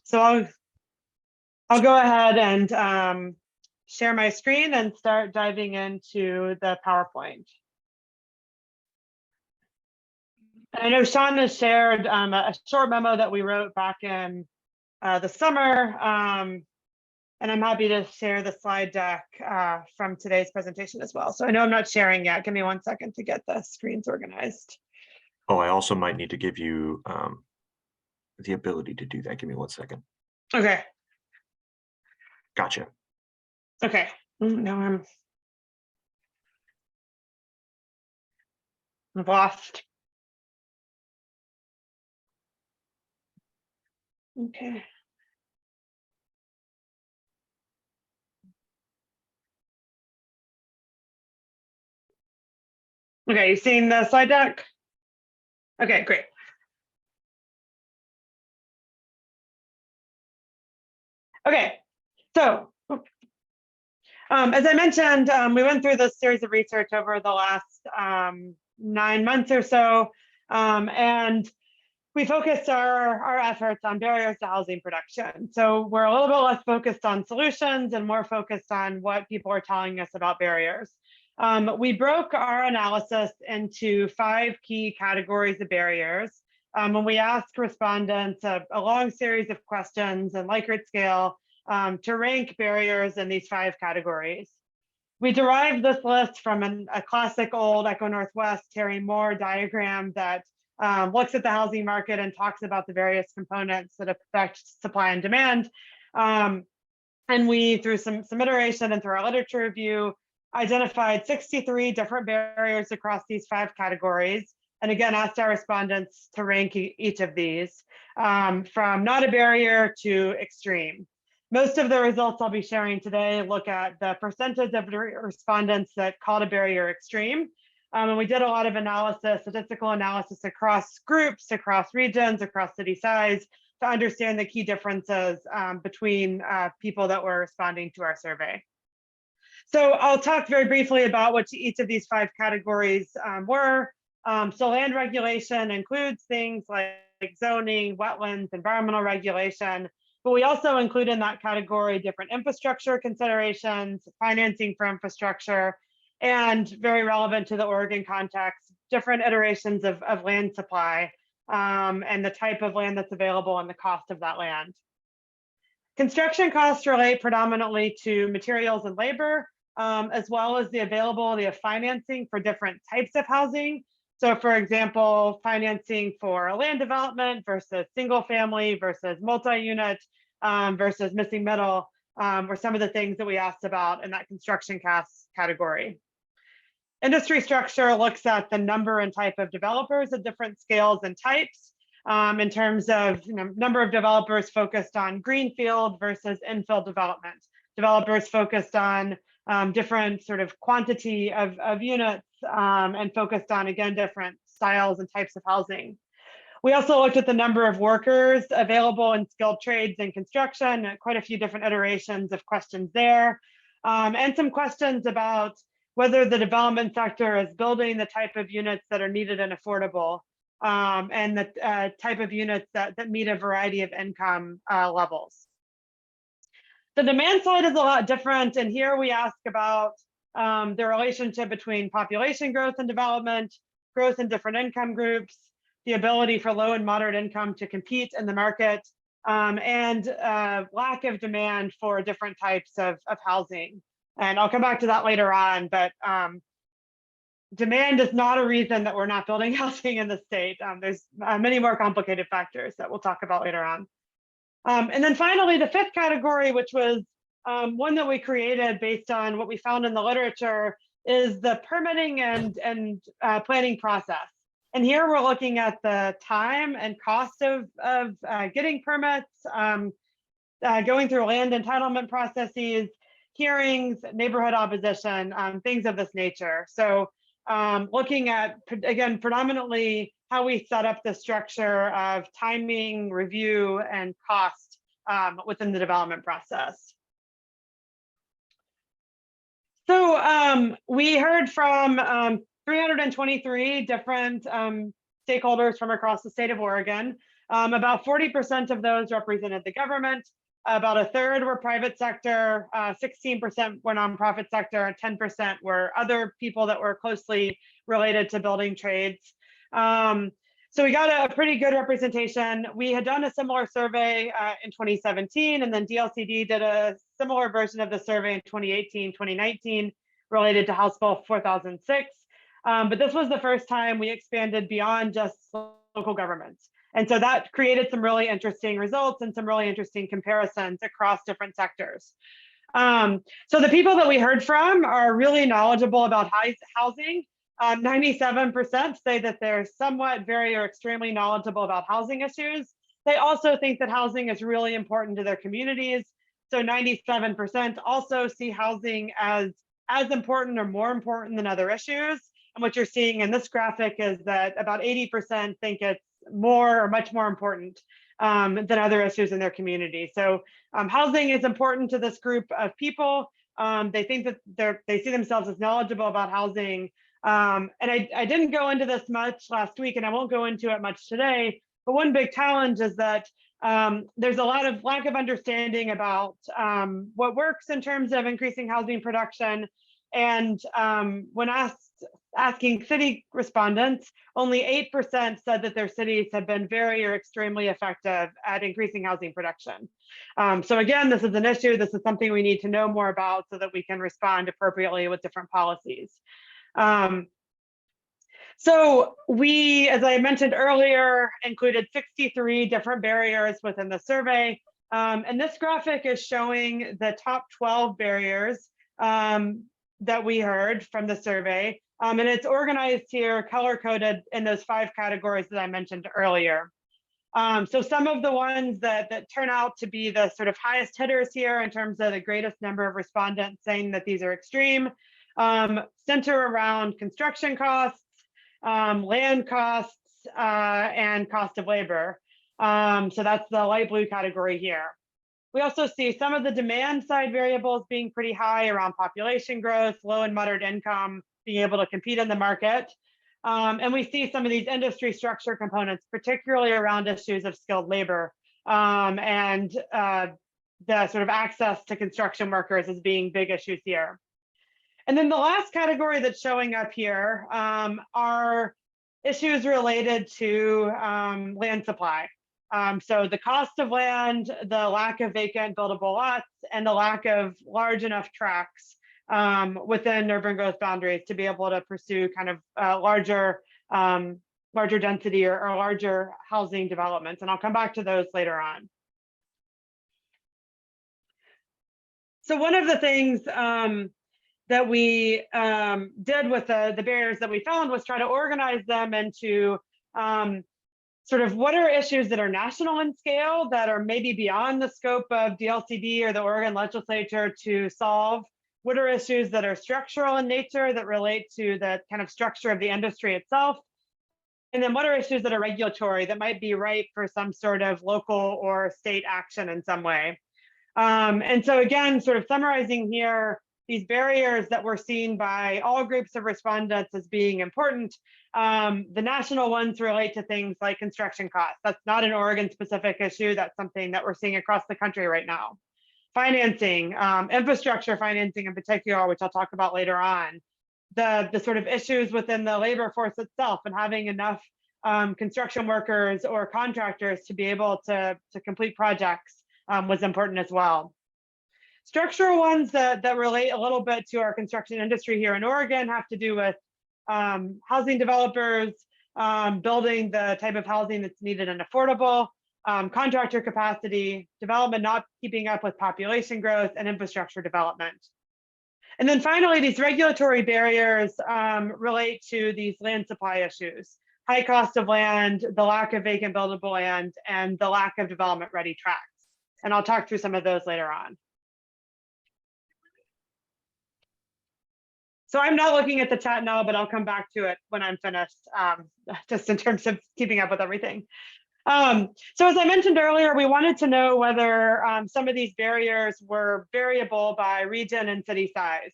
So I'll go ahead and share my screen and start diving into the PowerPoint. And I know Sean has shared a short memo that we wrote back in the summer, and I'm happy to share the slide deck from today's presentation as well. So I know I'm not sharing yet. Give me 1 second to get the screens organized. Oh, I also might need to give you the ability to do that. Give me 1 second. Okay. Gotcha. Okay. No, I've lost. Okay. Okay, you seen the slide deck? Okay, great. Okay, so as I mentioned, we went through this series of research over the last 9 months or so, and we focused our efforts on barriers to housing production. So we're a little bit less focused on solutions and more focused on what people are telling us about barriers. We broke our analysis into 5 key categories of barriers. When we asked respondents a long series of questions and Likert scale to rank barriers in these 5 categories. We derived this list from a classic old Echo Northwest Terry Moore diagram that looks at the housing market and talks about the various components that affect supply and demand. And we, through some iteration and through our literature review, identified 63 different barriers across these 5 categories. And again, asked our respondents to rank each of these from not a barrier to extreme. Most of the results I'll be sharing today look at the percentage of respondents that called a barrier extreme. And we did a lot of analysis, statistical analysis across groups, across regions, across city size to understand the key differences between people that were responding to our survey. So I'll talk very briefly about what each of these 5 categories were. So land regulation includes things like zoning, wetlands, environmental regulation, but we also include in that category different infrastructure considerations, financing for infrastructure, and very relevant to the Oregon context, different iterations of land supply and the type of land that's available and the cost of that land. Construction costs relate predominantly to materials and labor, as well as the availability of financing for different types of housing. So for example, financing for land development versus single family versus multi-unit versus missing middle were some of the things that we asked about in that construction costs category. Industry structure looks at the number and type of developers at different scales and types in terms of number of developers focused on greenfield versus infill development. Developers focused on different sort of quantity of units and focused on, again, different styles and types of housing. We also looked at the number of workers available in skilled trades and construction, quite a few different iterations of questions there, and some questions about whether the development sector is building the type of units that are needed and affordable, and the type of units that meet a variety of income levels. The demand side is a lot different, and here we ask about the relationship between population growth and development, growth in different income groups, the ability for low and moderate income to compete in the market, and lack of demand for different types of housing. And I'll come back to that later on, but demand is not a reason that we're not building housing in the state. There's many more complicated factors that we'll talk about later on. And then finally, the 5th category, which was one that we created based on what we found in the literature, is the permitting and planning process. And here we're looking at the time and cost of getting permits, going through land entitlement processes, hearings, neighborhood opposition, things of this nature. So looking at, again, predominantly how we set up the structure of timing, review, and cost within the development process. So we heard from 323 different stakeholders from across the state of Oregon. About 40% of those represented the government. About a third were private sector, 16% were nonprofit sector, and 10% were other people that were closely related to building trades. So we got a pretty good representation. We had done a similar survey in 2017, and then DLCD did a similar version of the survey in 2018, 2019, related to House Bill 4006. But this was the first time we expanded beyond just local governments. And so that created some really interesting results and some really interesting comparisons across different sectors. So the people that we heard from are really knowledgeable about housing. 97% say that they're somewhat, very, or extremely knowledgeable about housing issues. They also think that housing is really important to their communities. So 97% also see housing as important or more important than other issues. And what you're seeing in this graphic is that about 80% think it's more or much more important than other issues in their community. So housing is important to this group of people. They think that they see themselves as knowledgeable about housing. And I didn't go into this much last week, and I won't go into it much today, but one big challenge is that there's a lot of lack of understanding about what works in terms of increasing housing production. And when asking city respondents, only 8% said that their cities have been very or extremely effective at increasing housing production. So again, this is an issue. This is something we need to know more about so that we can respond appropriately with different policies. So we, as I mentioned earlier, included 63 different barriers within the survey. And this graphic is showing the top 12 barriers that we heard from the survey. And it's organized here, color-coded in those 5 categories that I mentioned earlier. So some of the ones that turn out to be the sort of highest hitters here in terms of the greatest number of respondents saying that these are extreme, center around construction costs, land costs, and cost of labor. So that's the light blue category here. We also see some of the demand side variables being pretty high around population growth, low and moderate income, being able to compete in the market. And we see some of these industry structure components, particularly around issues of skilled labor and the sort of access to construction workers as being big issues here. And then the last category that's showing up here are issues related to land supply. So the cost of land, the lack of vacant buildable lots, and the lack of large enough tracts within urban growth boundaries to be able to pursue kind of larger density or larger housing developments. And I'll come back to those later on. So one of the things that we did with the barriers that we found was try to organize them into sort of what are issues that are national in scale that are maybe beyond the scope of DLCD or the Oregon legislature to solve. What are issues that are structural in nature that relate to the kind of structure of the industry itself? And then what are issues that are regulatory that might be ripe for some sort of local or state action in some way? And so again, sort of summarizing here, these barriers that were seen by all groups of respondents as being important. The national ones relate to things like construction costs. That's not an Oregon specific issue. That's something that we're seeing across the country right now. Financing, infrastructure financing in particular, which I'll talk about later on. The sort of issues within the labor force itself and having enough construction workers or contractors to be able to complete projects was important as well. Structural ones that relate a little bit to our construction industry here in Oregon have to do with housing developers, building the type of housing that's needed and affordable, contractor capacity, development not keeping up with population growth, and infrastructure development. And then finally, these regulatory barriers relate to these land supply issues, high cost of land, the lack of vacant buildable land, and the lack of development ready tracts. And I'll talk through some of those later on. So I'm not looking at the chat now, but I'll come back to it when I'm finished, just in terms of keeping up with everything. So as I mentioned earlier, we wanted to know whether some of these barriers were variable by region and city size.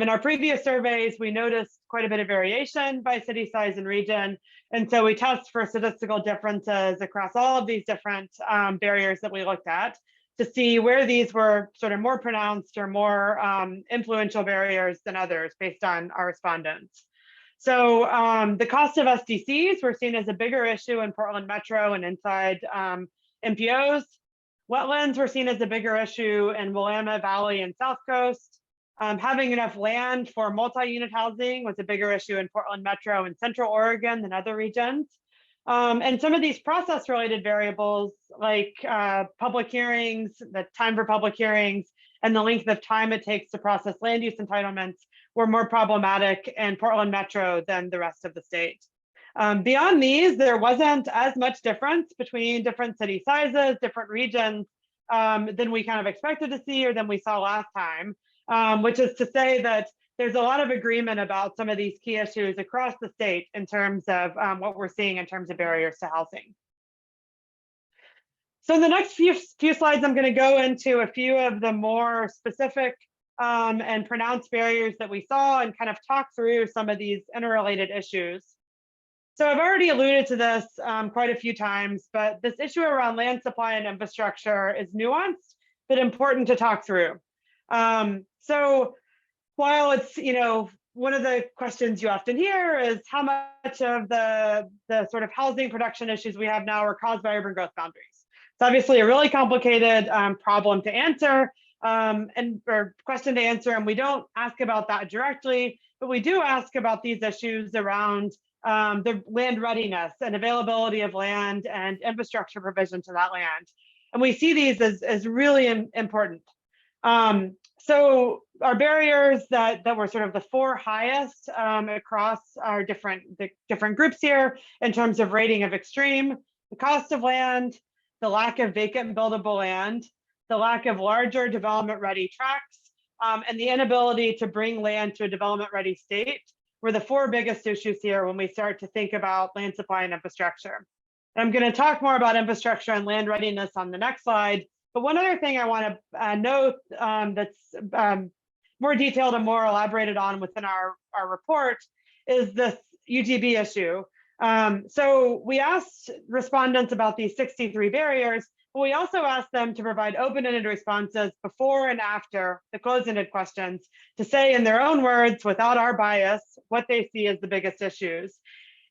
In our previous surveys, we noticed quite a bit of variation by city size and region. And so we test for statistical differences across all of these different barriers that we looked at to see where these were sort of more pronounced or more influential barriers than others based on our respondents. So the cost of SDCs were seen as a bigger issue in Portland Metro and inside MPOs. Wetlands were seen as a bigger issue in Willamette Valley and South Coast. Having enough land for multi-unit housing was a bigger issue in Portland Metro and Central Oregon than other regions. And some of these process-related variables like public hearings, the time for public hearings, and the length of time it takes to process land use entitlements were more problematic in Portland Metro than the rest of the state. Beyond these, there wasn't as much difference between different city sizes, different regions than we kind of expected to see or than we saw last time, which is to say that there's a lot of agreement about some of these key issues across the state in terms of what we're seeing in terms of barriers to housing. So in the next few slides, I'm going to go into a few of the more specific and pronounced barriers that we saw and kind of talk through some of these interrelated issues. So I've already alluded to this quite a few times, but this issue around land supply and infrastructure is nuanced, but important to talk through. So while it's, one of the questions you often hear is how much of the sort of housing production issues we have now are caused by urban growth boundaries. It's obviously a really complicated problem to answer or question to answer, and we don't ask about that directly, but we do ask about these issues around the land readiness and availability of land and infrastructure provision to that land. And we see these as really important. So our barriers that were sort of the four highest across our different groups here in terms of rating of extreme: the cost of land, the lack of vacant buildable land, the lack of larger development ready tracts, and the inability to bring land to a development ready state were the four biggest issues here when we start to think about land supply and infrastructure. And I'm going to talk more about infrastructure and land readiness on the next slide. But one other thing I want to note that's more detailed and more elaborated on within our report is this UGB issue. So we asked respondents about these 63 barriers, but we also asked them to provide open-ended responses before and after the closed-ended questions to say in their own words, without our bias, what they see as the biggest issues.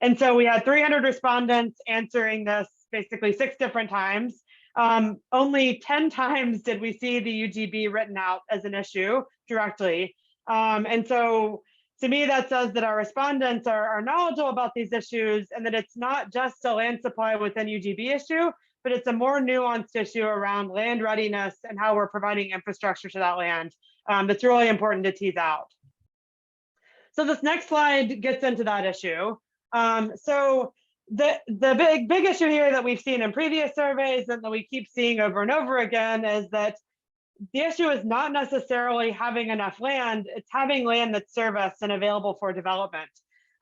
And so we had 300 respondents answering this basically 6 different times. Only 10 times did we see the UGB written out as an issue directly. And so to me, that says that our respondents are knowledgeable about these issues and that it's not just a land supply within UGB issue, but it's a more nuanced issue around land readiness and how we're providing infrastructure to that land that's really important to tease out. So this next slide gets into that issue. So the big issue here that we've seen in previous surveys and that we keep seeing over and over again is that the issue is not necessarily having enough land, it's having land that's serviced and available for development.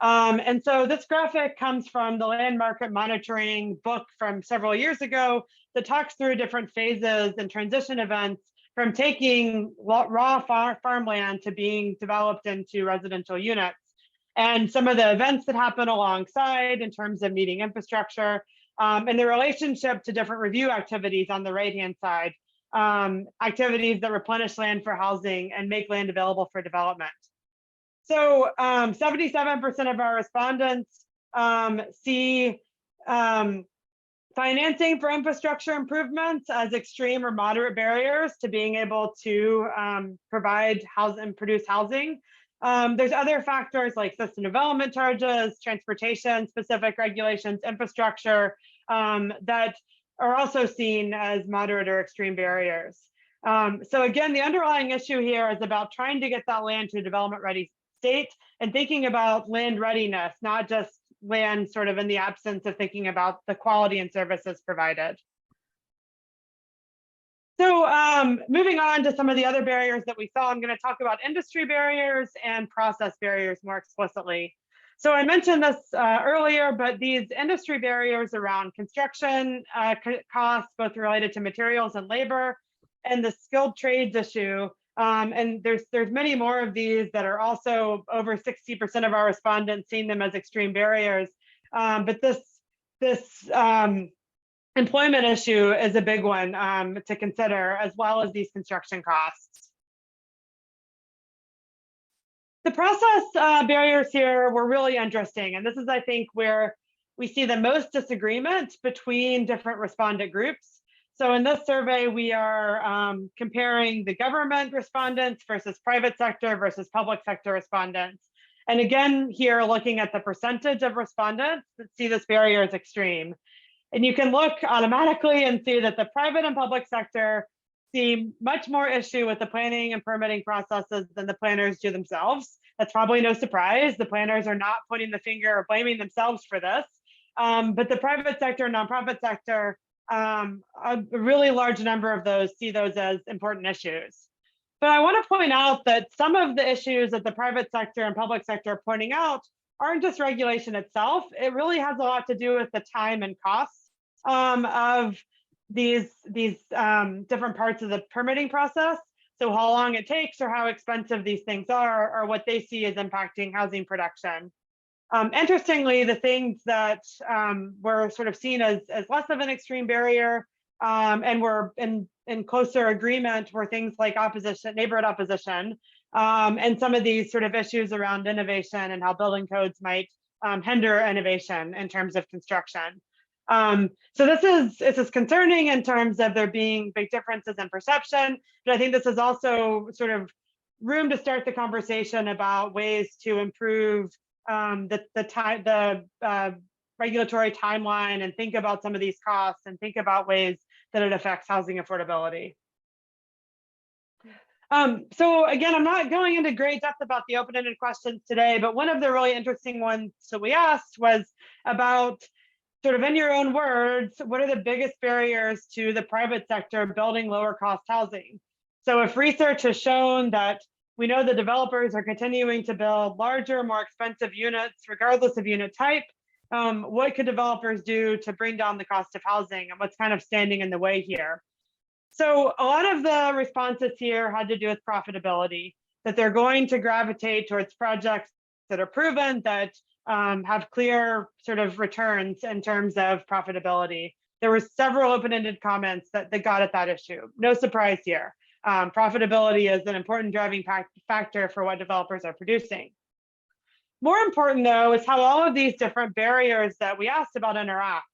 And so this graphic comes from the land market monitoring book from several years ago that talks through different phases and transition events from taking raw farmland to being developed into residential units. And some of the events that happen alongside in terms of needing infrastructure and the relationship to different review activities on the right-hand side, activities that replenish land for housing and make land available for development. So 77% of our respondents see financing for infrastructure improvements as extreme or moderate barriers to being able to provide housing and produce housing. There's other factors like system development charges, transportation specific regulations, infrastructure that are also seen as moderate or extreme barriers. So again, the underlying issue here is about trying to get that land to a development ready state and thinking about land readiness, not just land sort of in the absence of thinking about the quality and services provided. So moving on to some of the other barriers that we saw, I'm going to talk about industry barriers and process barriers more explicitly. So I mentioned this earlier, but these industry barriers around construction costs, both related to materials and labor, and the skilled trades issue And there's many more of these that are also over 60% of our respondents seeing them as extreme barriers. But this employment issue is a big one to consider, as well as these construction costs. The process barriers here were really interesting. And this is, I think, where we see the most disagreement between different respondent groups. So in this survey, we are comparing the government respondents versus private sector versus public sector respondents. And again, here looking at the percentage of respondents that see this barrier as extreme. And you can look automatically and see that the private and public sector see much more issue with the planning and permitting processes than the planners do themselves. That's probably no surprise. The planners are not pointing the finger or blaming themselves for this. But the private sector and nonprofit sector, a really large number of those see those as important issues. But I want to point out that some of the issues that the private sector and public sector are pointing out aren't just regulation itself. It really has a lot to do with the time and costs of these different parts of the permitting process. So how long it takes or how expensive these things are, or what they see as impacting housing production. Interestingly, the things that were sort of seen as less of an extreme barrier and were in closer agreement were things like opposition, neighborhood opposition, and some of these sort of issues around innovation and how building codes might hinder innovation in terms of construction. So this is concerning in terms of there being big differences in perception, but I think this is also sort of room to start the conversation about ways to improve the regulatory timeline and think about some of these costs and think about ways that it affects housing affordability. So again, I'm not going into great depth about the open-ended questions today, but one of the really interesting ones that we asked was about, sort of in your own words, what are the biggest barriers to the private sector building lower cost housing? So if research has shown that we know the developers are continuing to build larger, more expensive units, regardless of unit type, what could developers do to bring down the cost of housing, and what's kind of standing in the way here? So a lot of the responses here had to do with profitability, that they're going to gravitate towards projects that are proven, that have clear sort of returns in terms of profitability. There were several open-ended comments that got at that issue. No surprise here. Profitability is an important driving factor for what developers are producing. More important, though, is how all of these different barriers that we asked about interact.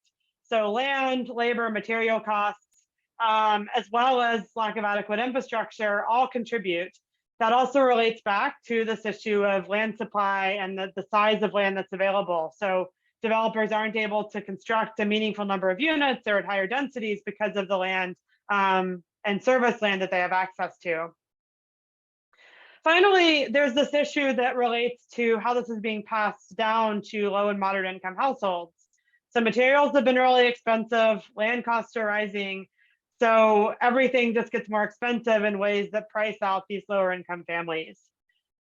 So land, labor, material costs, as well as lack of adequate infrastructure, all contribute. That also relates back to this issue of land supply and the size of land that's available. So developers aren't able to construct a meaningful number of units or at higher densities because of the land and service land that they have access to. Finally, there's this issue that relates to how this is being passed down to low and moderate income households. So materials have been really expensive, land costs are rising, so everything just gets more expensive in ways that price out these lower income families.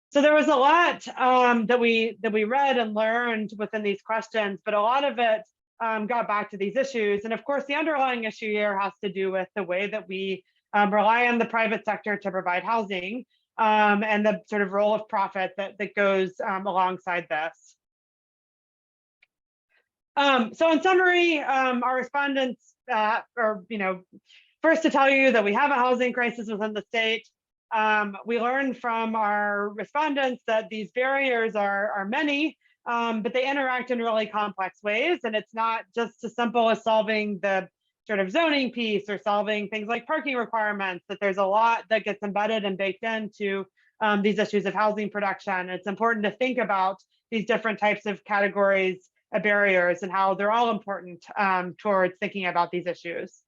So there was a lot that we read and learned within these questions, but a lot of it got back to these issues. And of course, the underlying issue here has to do with the way that we rely on the private sector to provide housing and the sort of role of profit that goes alongside this. So in summary, our respondents are, first to tell you that we have a housing crisis within the state. We learned from our respondents that these barriers are many, but they interact in really complex ways. And it's not just as simple as solving the sort of zoning piece or solving things like parking requirements, that there's a lot that gets embedded and baked into these issues of housing production. It's important to think about these different types of categories of barriers and how they're all important towards thinking about these issues.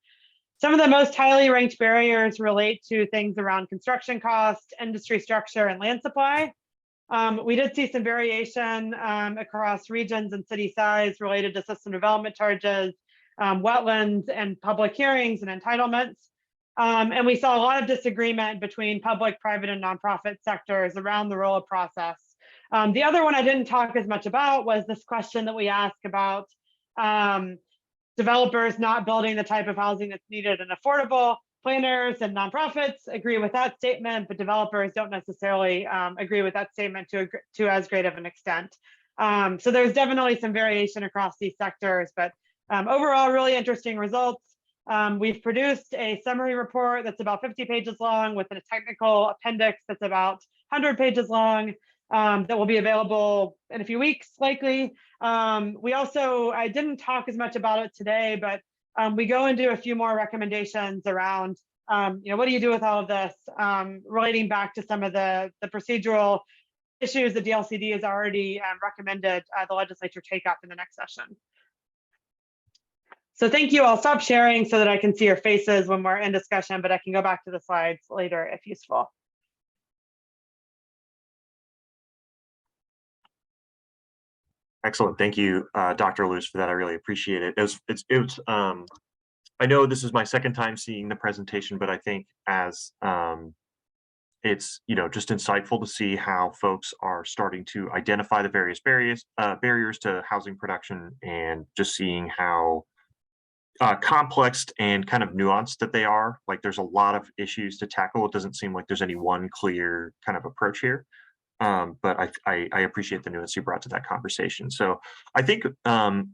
Some of the most highly ranked barriers relate to things around construction cost, industry structure, and land supply. We did see some variation across regions and city size related to system development charges, wetlands, and public hearings and entitlements. And we saw a lot of disagreement between public, private, and nonprofit sectors around the role of process. The other one I didn't talk as much about was this question that we asked about developers not building the type of housing that's needed and affordable. planners and nonprofits agree with that statement, but developers don't necessarily agree with that statement to as great of an extent. So there's definitely some variation across these sectors, but overall, really interesting results. We've produced a summary report that's about 50 pages long with a technical appendix that's about 100 pages long that will be available in a few weeks, likely. I didn't talk as much about it today, but we go into a few more recommendations around, what do you do with all of this, relating back to some of the procedural issues the DLCD has already recommended the legislature take up in the next session. So thank you. I'll stop sharing so that I can see your faces when we're in discussion, but I can go back to the slides later if useful. Excellent. Thank you, Dr. Lewis, for that. I really appreciate it. I know this is my second time seeing the presentation, but I think as it's just insightful to see how folks are starting to identify the various barriers to housing production, and just seeing how complex and kind of nuanced that they are. Like, there's a lot of issues to tackle. It doesn't seem like there's any one clear kind of approach here. But I appreciate the nuance you brought to that conversation. So I think, and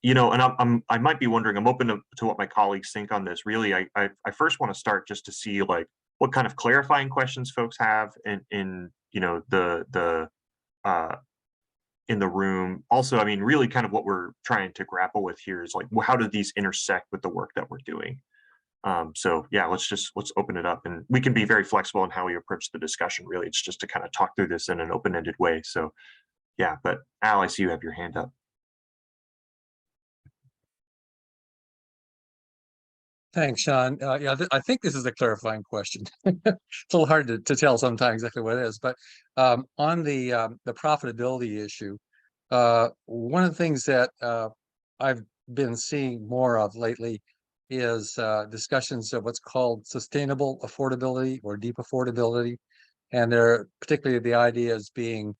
I might be wondering, I'm open to what my colleagues think on this. Really, I first want to start just to see like what kind of clarifying questions folks have in the room. Also, I mean, really kind of what we're trying to grapple with here is like, well, how do these intersect with the work that we're doing? So yeah, let's open it up, and we can be very flexible in how we approach the discussion. Really, it's just to kind of talk through this in an open-ended way. So yeah, but Al, I see you have your hand up. Thanks, Sean. Yeah, I think this is a clarifying question. It's a little hard to tell sometimes exactly what it is, but on the profitability issue, one of the things that I've been seeing more of lately is discussions of what's called sustainable affordability or deep affordability, and they're particularly the ideas being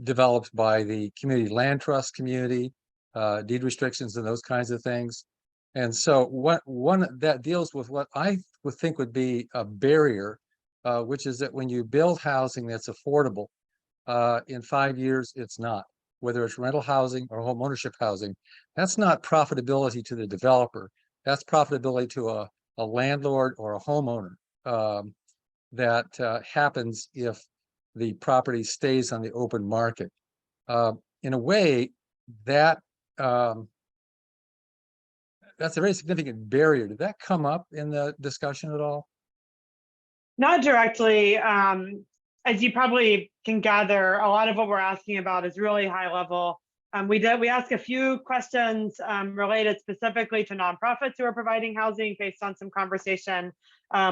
developed by the community land trust community, deed restrictions and those kinds of things. And so one that deals with what I would think would be a barrier, which is that when you build housing that's affordable, in 5 years, it's not. Whether it's rental housing or home ownership housing, that's not profitability to the developer. That's profitability to a landlord or a homeowner. That happens if the property stays on the open market. In a way, that's a very significant barrier. Did that come up in the discussion at all? Not directly. As you probably can gather, a lot of what we're asking about is really high level. We asked a few questions related specifically to nonprofits who are providing housing based on some conversation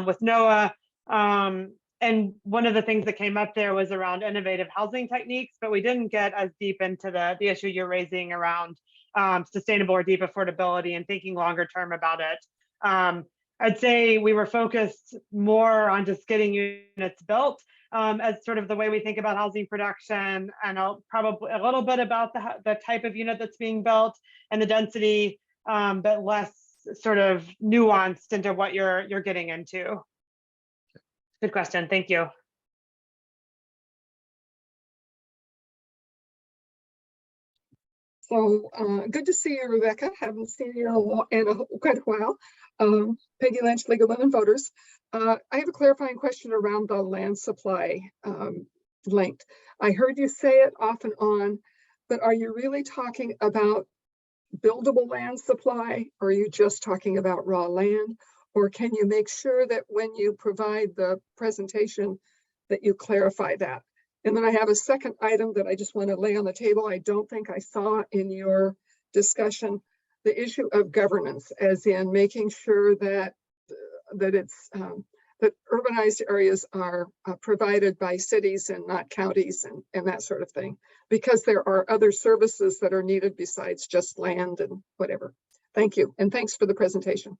with NOAA. And one of the things that came up there was around innovative housing techniques, but we didn't get as deep into the issue you're raising around sustainable or deep affordability and thinking longer term about it. I'd say we were focused more on just getting units built as sort of the way we think about housing production, and probably a little bit about the type of unit that's being built and the density, but less sort of nuanced into what you're getting into. Good question. Thank you. So good to see you, Rebecca. Haven't seen you in quite a while. Peggy Lynch, League of Women Voters. I have a clarifying question around the land supply linked. I heard you say it off and on, but are you really talking about buildable land supply, or are you just talking about raw land? Or can you make sure that when you provide the presentation that you clarify that? And then I have a second item that I just want to lay on the table. I don't think I saw in your discussion the issue of governance, as in making sure that that urbanized areas are provided by cities and not counties and that sort of thing, because there are other services that are needed besides just land and whatever. Thank you, and thanks for the presentation.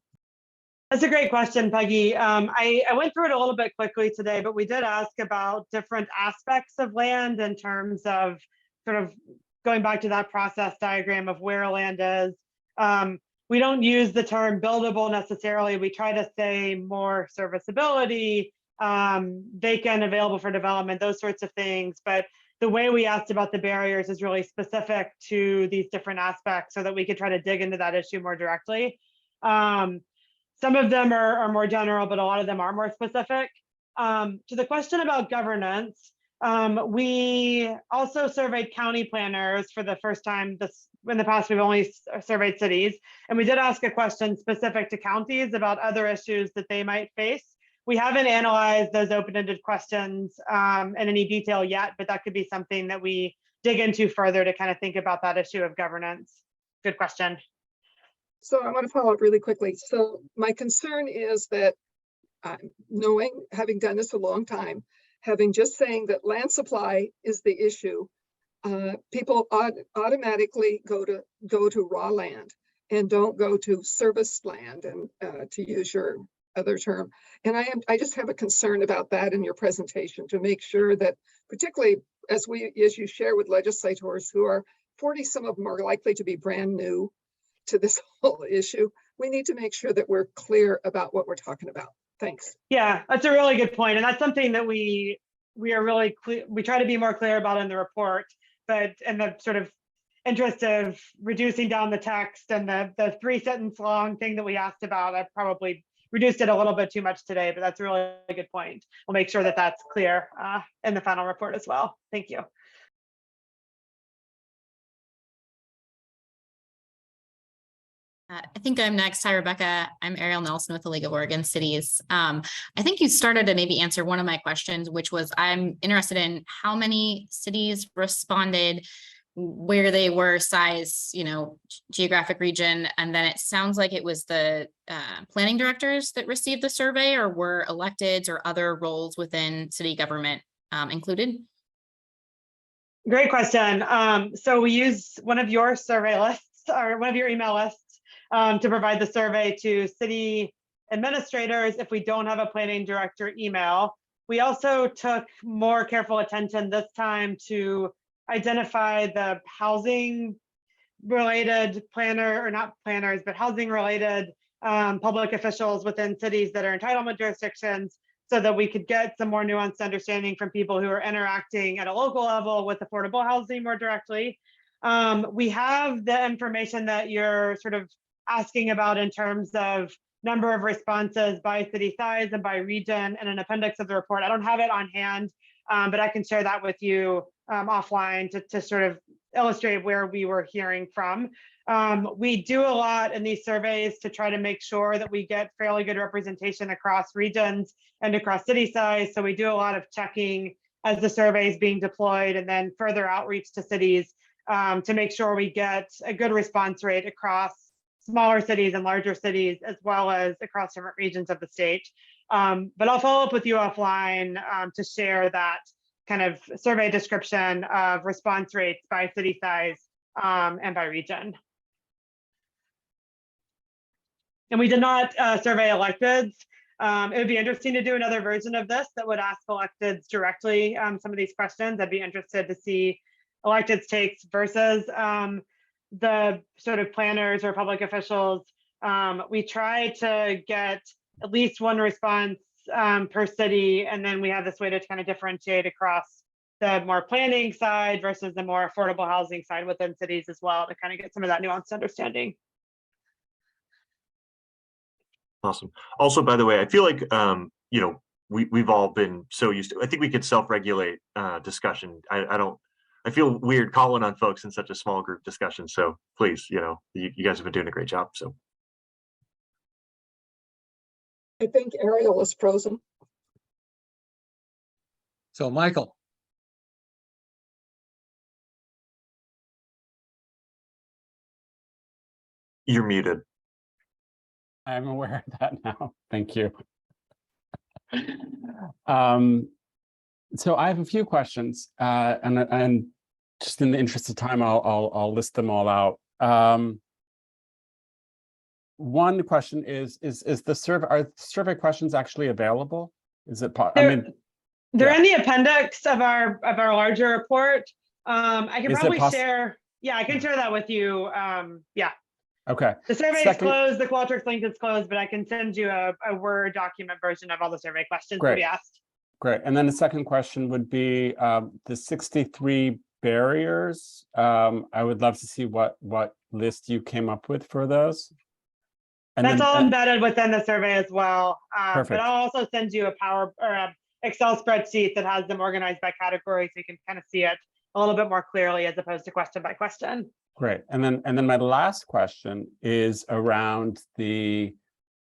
That's a great question, Peggy. I went through it a little bit quickly today, but we did ask about different aspects of land in terms of sort of going back to that process diagram of where land is. we don't use the term buildable necessarily. We try to say more serviceability, vacant, available for development, those sorts of things. But the way we asked about the barriers is really specific to these different aspects so that we could try to dig into that issue more directly. Some of them are more general, but a lot of them are more specific. To the question about governance, we also surveyed county planners for the first time. In the past, we've only surveyed cities, and we did ask a question specific to counties about other issues that they might face. We haven't analyzed those open-ended questions in any detail yet, but that could be something that we dig into further to kind of think about that issue of governance. Good question. So I want to follow up really quickly. So my concern is that having done this a long time, having just saying that land supply is the issue, people automatically go to raw land and don't go to serviced land, and to use your other term. And I just have a concern about that in your presentation, to make sure that, particularly as you share with legislators who are 40, some of them are likely to be brand new to this whole issue, we need to make sure that we're clear about what we're talking about. Thanks. Yeah, that's a really good point. And that's something that we are really clear, we try to be more clear about in the report, but in the sort of interest of reducing down the text and the 3-sentence long thing that we asked about, I probably reduced it a little bit too much today, but that's a really good point. We'll make sure that that's clear in the final report as well. Thank you. I think I'm next. Hi, Rebecca. I'm Ariel Nelson with the League of Oregon Cities. I think you started to maybe answer one of my questions, which was I'm interested in how many cities responded, where they were, size, geographic region. And then it sounds like it was the planning directors that received the survey, or were electeds or other roles within city government included? Great question. So we use one of your survey lists, or one of your email lists, to provide the survey to city administrators if we don't have a planning director email. We also took more careful attention this time to identify the housing related planner, or not planners, but housing related public officials within cities that are entitlement jurisdictions, so that we could get some more nuanced understanding from people who are interacting at a local level with affordable housing more directly. We have the information that you're sort of asking about in terms of number of responses by city size and by region and an appendix of the report. I don't have it on hand, but I can share that with you offline to sort of illustrate where we were hearing from. We do a lot in these surveys to try to make sure that we get fairly good representation across regions and across city size. So we do a lot of checking as the survey is being deployed, and then further outreach to cities to make sure we get a good response rate across smaller cities and larger cities, as well as across different regions of the state. But I'll follow up with you offline to share that kind of survey description of response rates by city size and by region. And we did not survey electeds. It would be interesting to do another version of this that would ask electeds directly some of these questions. I'd be interested to see electeds takes versus the sort of planners or public officials. We try to get at least one response per city, and then we have this way to kind of differentiate across the more planning side versus the more affordable housing side within cities as well, to kind of get some of that nuanced understanding. Awesome. Also, by the way, I feel like we've all been so used to, I think we could self-regulate discussion. I feel weird calling on folks in such a small group discussion. So please, you guys have been doing a great job. So I think Ariel is frozen. So Michael. You're muted. I'm aware of that now. Thank you. So I have a few questions, and just in the interest of time, I'll list them all out. One question is the survey, are survey questions actually available? Is it? They're in the appendix of our larger report. I can probably share. Yeah, I can share that with you. Yeah. Okay, The survey is Second- closed, the Qualtrics link is closed, but I can send you a Word document version of all the survey questions to Great. be asked. great. And then the second question would be the 63 barriers. I would love to see what list you came up with for those. And That's then, all embedded within the survey as well. But Perfect. I'll also send you a Excel spreadsheet that has them organized by category, so you can kind of see it a little bit more clearly as opposed to question by question. Great. And then my last question is around the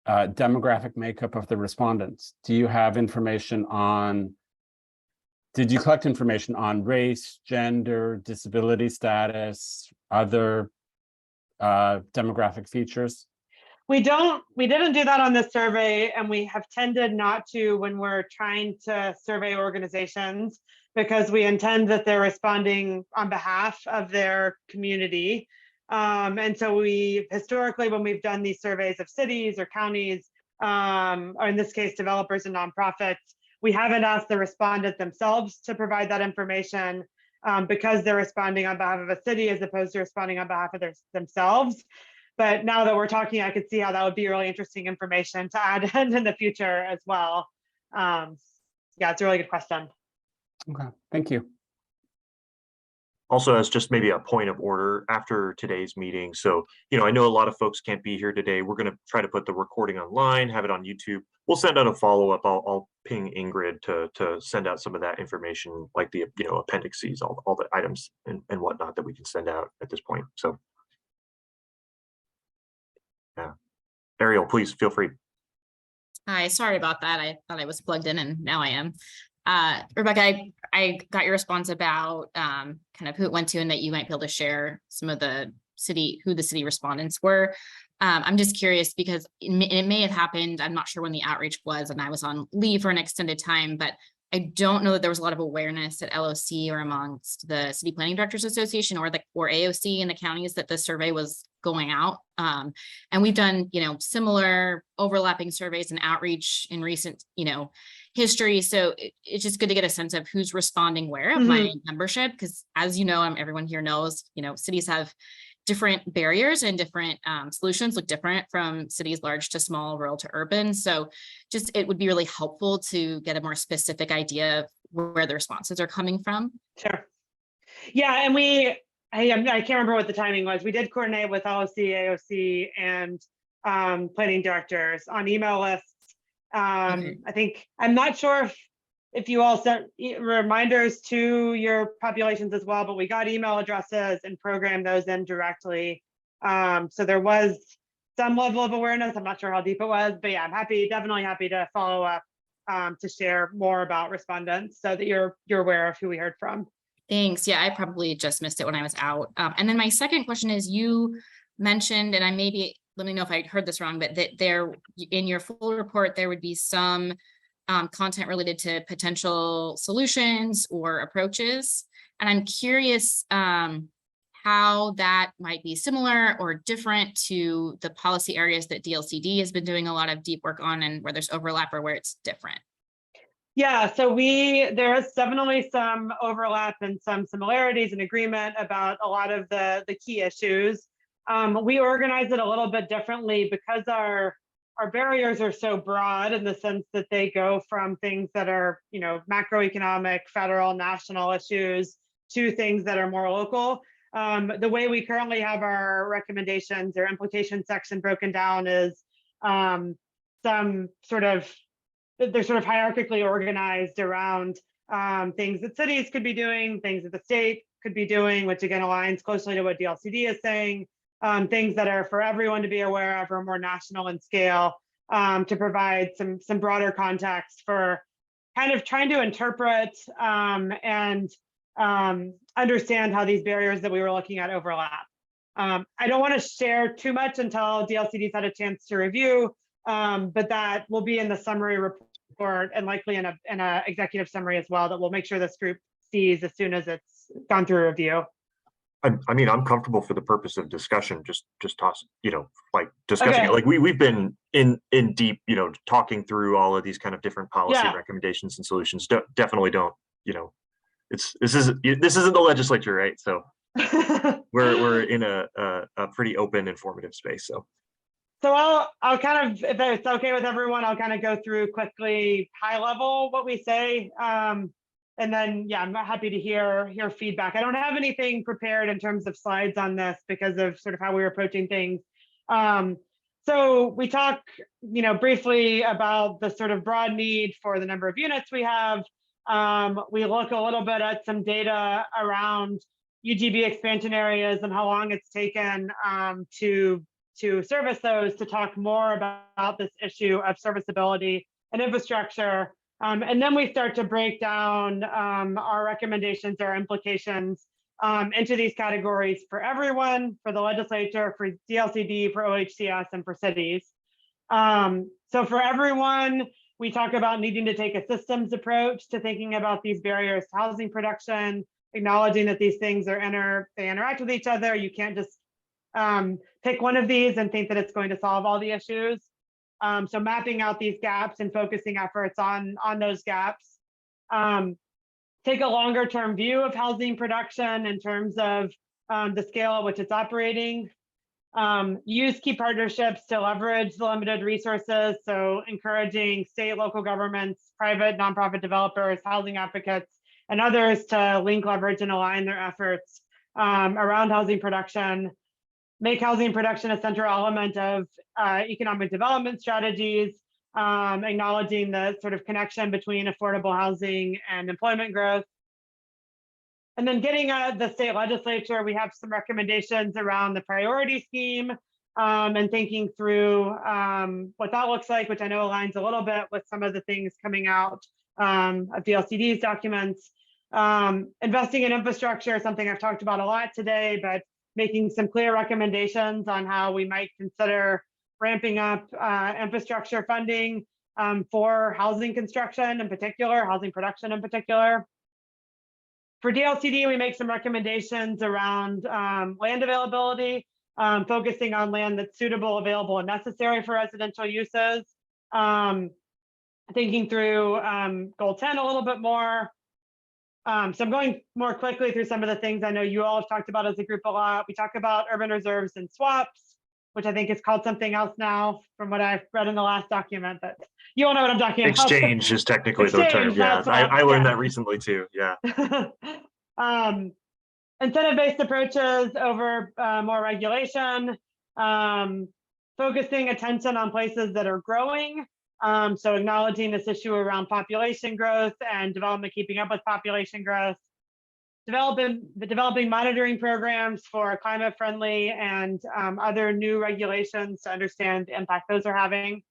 demographic makeup of the respondents. Do you have information on, did you collect information on race, gender, disability status, other demographic features? We didn't do that on this survey, and we have tended not to when we're trying to survey organizations, because we intend that they're responding on behalf of their community. And so we historically, when we've done these surveys of cities or counties, or in this case, developers and nonprofits, we haven't asked the respondent themselves to provide that information because they're responding on behalf of a city as opposed to responding on behalf of themselves. But now that we're talking, I could see how that would be really interesting information to add in the future as well. Yeah, it's a really good question. Okay, thank you. Also, as just maybe a point of order after today's meeting. So, I know a lot of folks can't be here today. We're going to try to put the recording online, have it on YouTube. We'll send out a follow-up. I'll ping Ingrid to send out some of that information, like the appendices, all the items and whatnot that we can send out at this point. So, yeah, Ariel, please feel free. Hi, sorry about that. I thought I was plugged in and now I am. Rebecca, I got your response about kind of who it went to and that you might be able to share some of the who the city respondents were. I'm just curious because it may have happened. I'm not sure when the outreach was and I was on leave for an extended time, but I don't know that there was a lot of awareness at LOC or amongst the City Planning Directors Association or AOC in the counties that the survey was going out. And we've done, similar overlapping surveys and outreach in recent, history. So it's just good to get a sense of who's responding where of my membership. Because as you know, everyone here knows, cities have different barriers and different solutions look different from cities large to small, rural to urban. So just it would be really helpful to get a more specific idea of where the responses are coming from. Sure. Yeah, and I can't remember what the timing was. We did coordinate with LOC, AOC, and planning directors on email lists. I think, I'm not sure if you all sent reminders to your populations as well, but we got email addresses and programmed those in directly. So there was some level of awareness. I'm not sure how deep it was, but yeah, I'm definitely happy to follow up to share more about respondents so that you're aware of who we heard from. Thanks. Yeah, I probably just missed it when I was out. And then my second question is, you mentioned, and let me know if I heard this wrong, but that there in your full report, there would be some content related to potential solutions or approaches. And I'm curious how that might be similar or different to the policy areas that DLCD has been doing a lot of deep work on and where there's overlap or where it's different. Yeah, so there is definitely some overlap and some similarities and agreement about a lot of the key issues. We organize it a little bit differently because our barriers are so broad in the sense that they go from things that are, macroeconomic, federal, national issues to things that are more local. The way we currently have our recommendations or implication section broken down is they're sort of hierarchically organized around things that cities could be doing, things that the state could be doing, which again aligns closely to what DLCD is saying, things that are for everyone to be aware of or more national in scale, to provide some broader context for kind of trying to interpret and understand how these barriers that we were looking at overlap. I don't want to share too much until DLCD's had a chance to review, but that will be in the summary report and likely in a executive summary as well that we'll make sure this group sees as soon as it's gone through review. I mean, I'm comfortable for the purpose of discussion, just toss, like discussing it. Okay. Like we've been in deep, talking through all of these kind of different policy recommendations and solutions. Definitely don't, this isn't the legislature, right? So we're in a pretty open, informative space. So So I'll kind of, if it's okay with everyone, I'll kind of go through quickly, high level, what we say. And then, yeah, I'm happy to hear feedback. I don't have anything prepared in terms of slides on this because of sort of how we're approaching things. So we talk, briefly about the sort of broad need for the number of units we have. We look a little bit at some data around UGB expansion areas and how long it's taken to service those, to talk more about this issue of serviceability and infrastructure. And then we start to break down our recommendations, our implications into these categories for everyone, for the legislature, for DLCD, for OHCS, and for cities. So for everyone, we talk about needing to take a systems approach to thinking about these barriers to housing production, acknowledging that these things they interact with each other. You can't just pick one of these and think that it's going to solve all the issues. So mapping out these gaps and focusing efforts on those gaps. Take a longer term view of housing production in terms of the scale at which it's operating. Use key partnerships to leverage the limited resources. So encouraging state, local governments, private, nonprofit developers, housing advocates, and others to link, leverage, and align their efforts around housing production. Make housing production a central element of economic development strategies, acknowledging the sort of connection between affordable housing and employment growth. And then getting the state legislature, we have some recommendations around the priority scheme and thinking through what that looks like, which I know aligns a little bit with some of the things coming out of DLCD's documents. Investing in infrastructure is something I've talked about a lot today, but making some clear recommendations on how we might consider ramping up infrastructure funding for housing construction in particular, housing production in particular. For DLCD, we make some recommendations around land availability, focusing on land that's suitable, available, and necessary for residential uses. Thinking through goal 10 a little bit more. So I'm going more quickly through some of the things I know you all have talked about as a group a lot. We talk about urban reserves and swaps, which I think is called something else now from what I've read in the last document, but you all know what I'm talking about. Exchange is technically the term. Yeah, I learned that recently too. Yeah. Incentive-based approaches over more regulation, focusing attention on places that are growing. So acknowledging this issue around population growth and development keeping up with population growth. Developing monitoring programs for climate friendly and other new regulations to understand the impact those are having.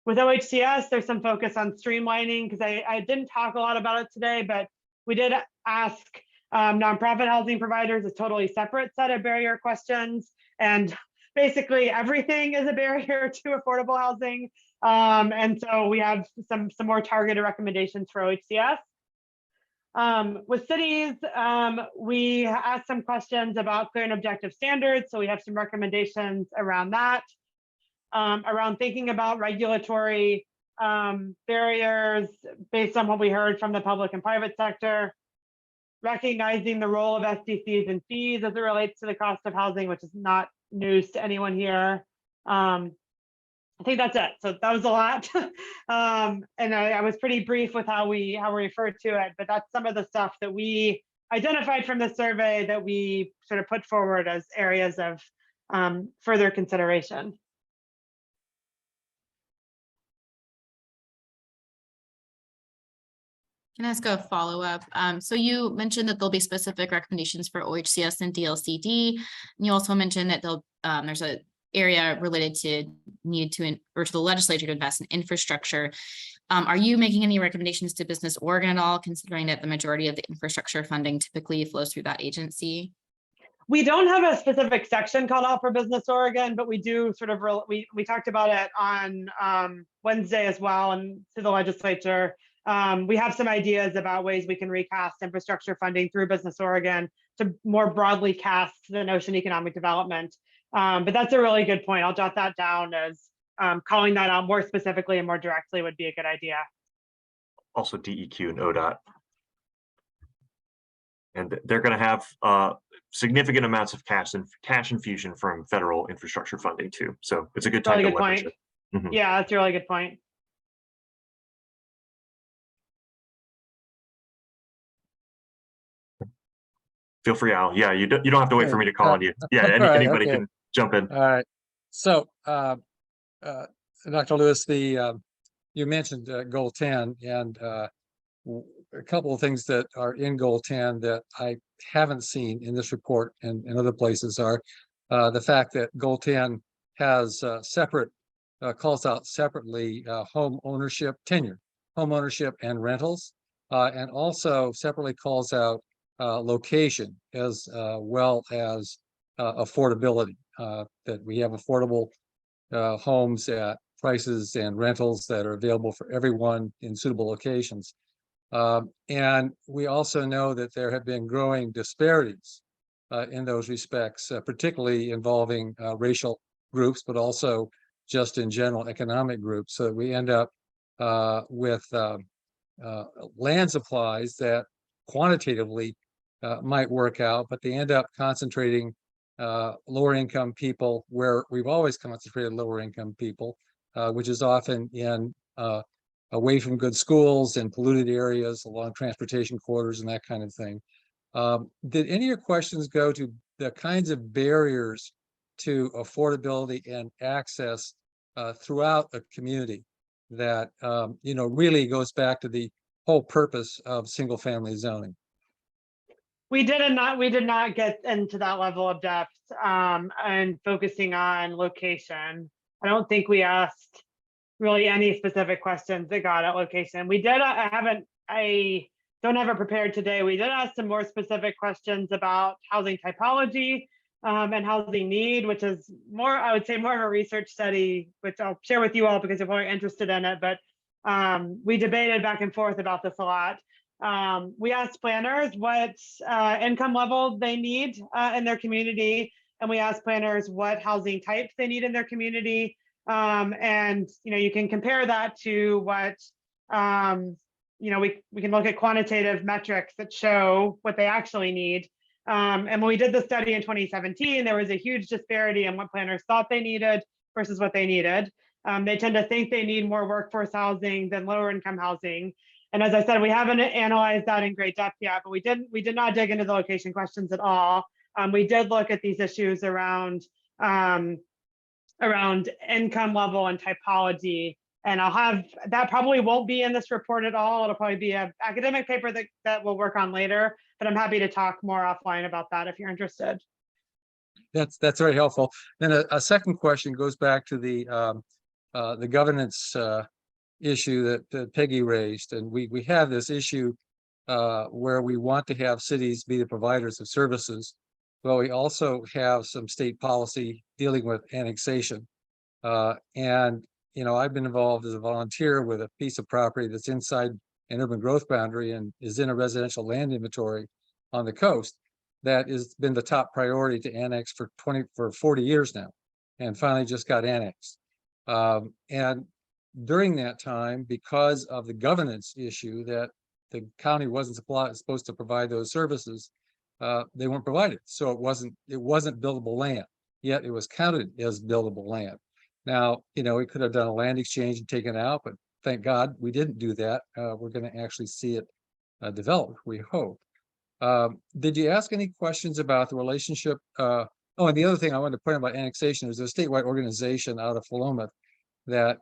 With OHCS, there's some focus on streamlining because I didn't talk a lot about it today, but we did ask nonprofit housing providers a totally separate set of barrier questions. And basically everything is a barrier to affordable housing. And so we have some more targeted recommendations for OHCS. With cities, we asked some questions about clear and objective standards. So we have some recommendations around that, around thinking about regulatory barriers based on what we heard from the public and private sector, recognizing the role of SDCs and fees as it relates to the cost of housing, which is not news to anyone here. I think that's it. So that was a lot. And I was pretty brief with how we referred to it, but that's some of the stuff that we identified from the survey that we sort of put forward as areas of further consideration. Can I ask a follow-up? So you mentioned that there'll be specific recommendations for OHCS and DLCD. And you also mentioned that there's a area related to to the legislature to invest in infrastructure. Are you making any recommendations to Business Oregon at all, considering that the majority of the infrastructure funding typically flows through that agency? We don't have a specific section called out for Business Oregon, but we do sort of, we talked about it on Wednesday as well, and to the legislature. We have some ideas about ways we can recast infrastructure funding through Business Oregon to more broadly cast the notion economic development. But that's a really good point. I'll jot that down as calling that out more specifically and more directly would be a good idea. Also DEQ and ODOT. And they're going to have significant amounts of cash infusion from federal infrastructure funding too. So it's a good time Really to good leverage point. it. Mhm. Yeah, that's a really good point. Feel free, Al. Yeah, you don't have to wait for me to call Uh, on you. Yeah, all right, anybody okay. can jump in. All right. So, Dr. Lewis, you mentioned goal 10, and a couple of things that are in goal 10 that I haven't seen in this report and in other places are the fact that goal 10 has calls out separately home ownership, tenure, home ownership and rentals, and also separately calls out location as well as affordability, that we have affordable homes at prices and rentals that are available for everyone in suitable locations. And we also know that there have been growing disparities in those respects, particularly involving racial groups, but also just in general economic groups. So that we end up with land supplies that quantitatively might work out, but they end up concentrating lower income people where we've always concentrated lower income people, which is often in away from good schools and polluted areas along transportation corridors and that kind of thing. Did any of your questions go to the kinds of barriers to affordability and access throughout a community that really goes back to the whole purpose of single family zoning? We did not get into that level of depth and focusing on location. I don't think we asked really any specific questions that got at location. We did, I don't have it prepared today. We did ask some more specific questions about housing typology and housing need, which is more, I would say more of a research study, which I'll share with you all because you're probably interested in it, but we debated back and forth about this a lot. We asked planners what income level they need in their community, and we asked planners what housing types they need in their community. And you can compare that to what we can look at quantitative metrics that show what they actually need. And when we did the study in 2017, there was a huge disparity in what planners thought they needed versus what they needed. They tend to think they need more workforce housing than lower income housing. And as I said, we haven't analyzed that in great depth yet, but we did not dig into the location questions at all. We did look at these issues around income level and typology. And that probably won't be in this report at all. It'll probably be an academic paper that we'll work on later, but I'm happy to talk more offline about that if you're interested. That's very helpful. Then a second question goes back to the governance issue that Peggy raised. And we have this issue where we want to have cities be the providers of services. Well, we also have some state policy dealing with annexation. And I've been involved as a volunteer with a piece of property that's inside an urban growth boundary and is in a residential land inventory on the coast that has been the top priority to annex for 40 years now, and finally just got annexed. And during that time, because of the governance issue that the county wasn't supposed to provide those services, they weren't provided. So it wasn't buildable land, yet it was counted as buildable land. Now, we could have done a land exchange and taken it out, but thank God we didn't do that. We're going to actually see it develop, we hope. Did you ask any questions about the relationship? Oh, and the other thing I wanted to point out about annexation is a statewide organization out of Philomath that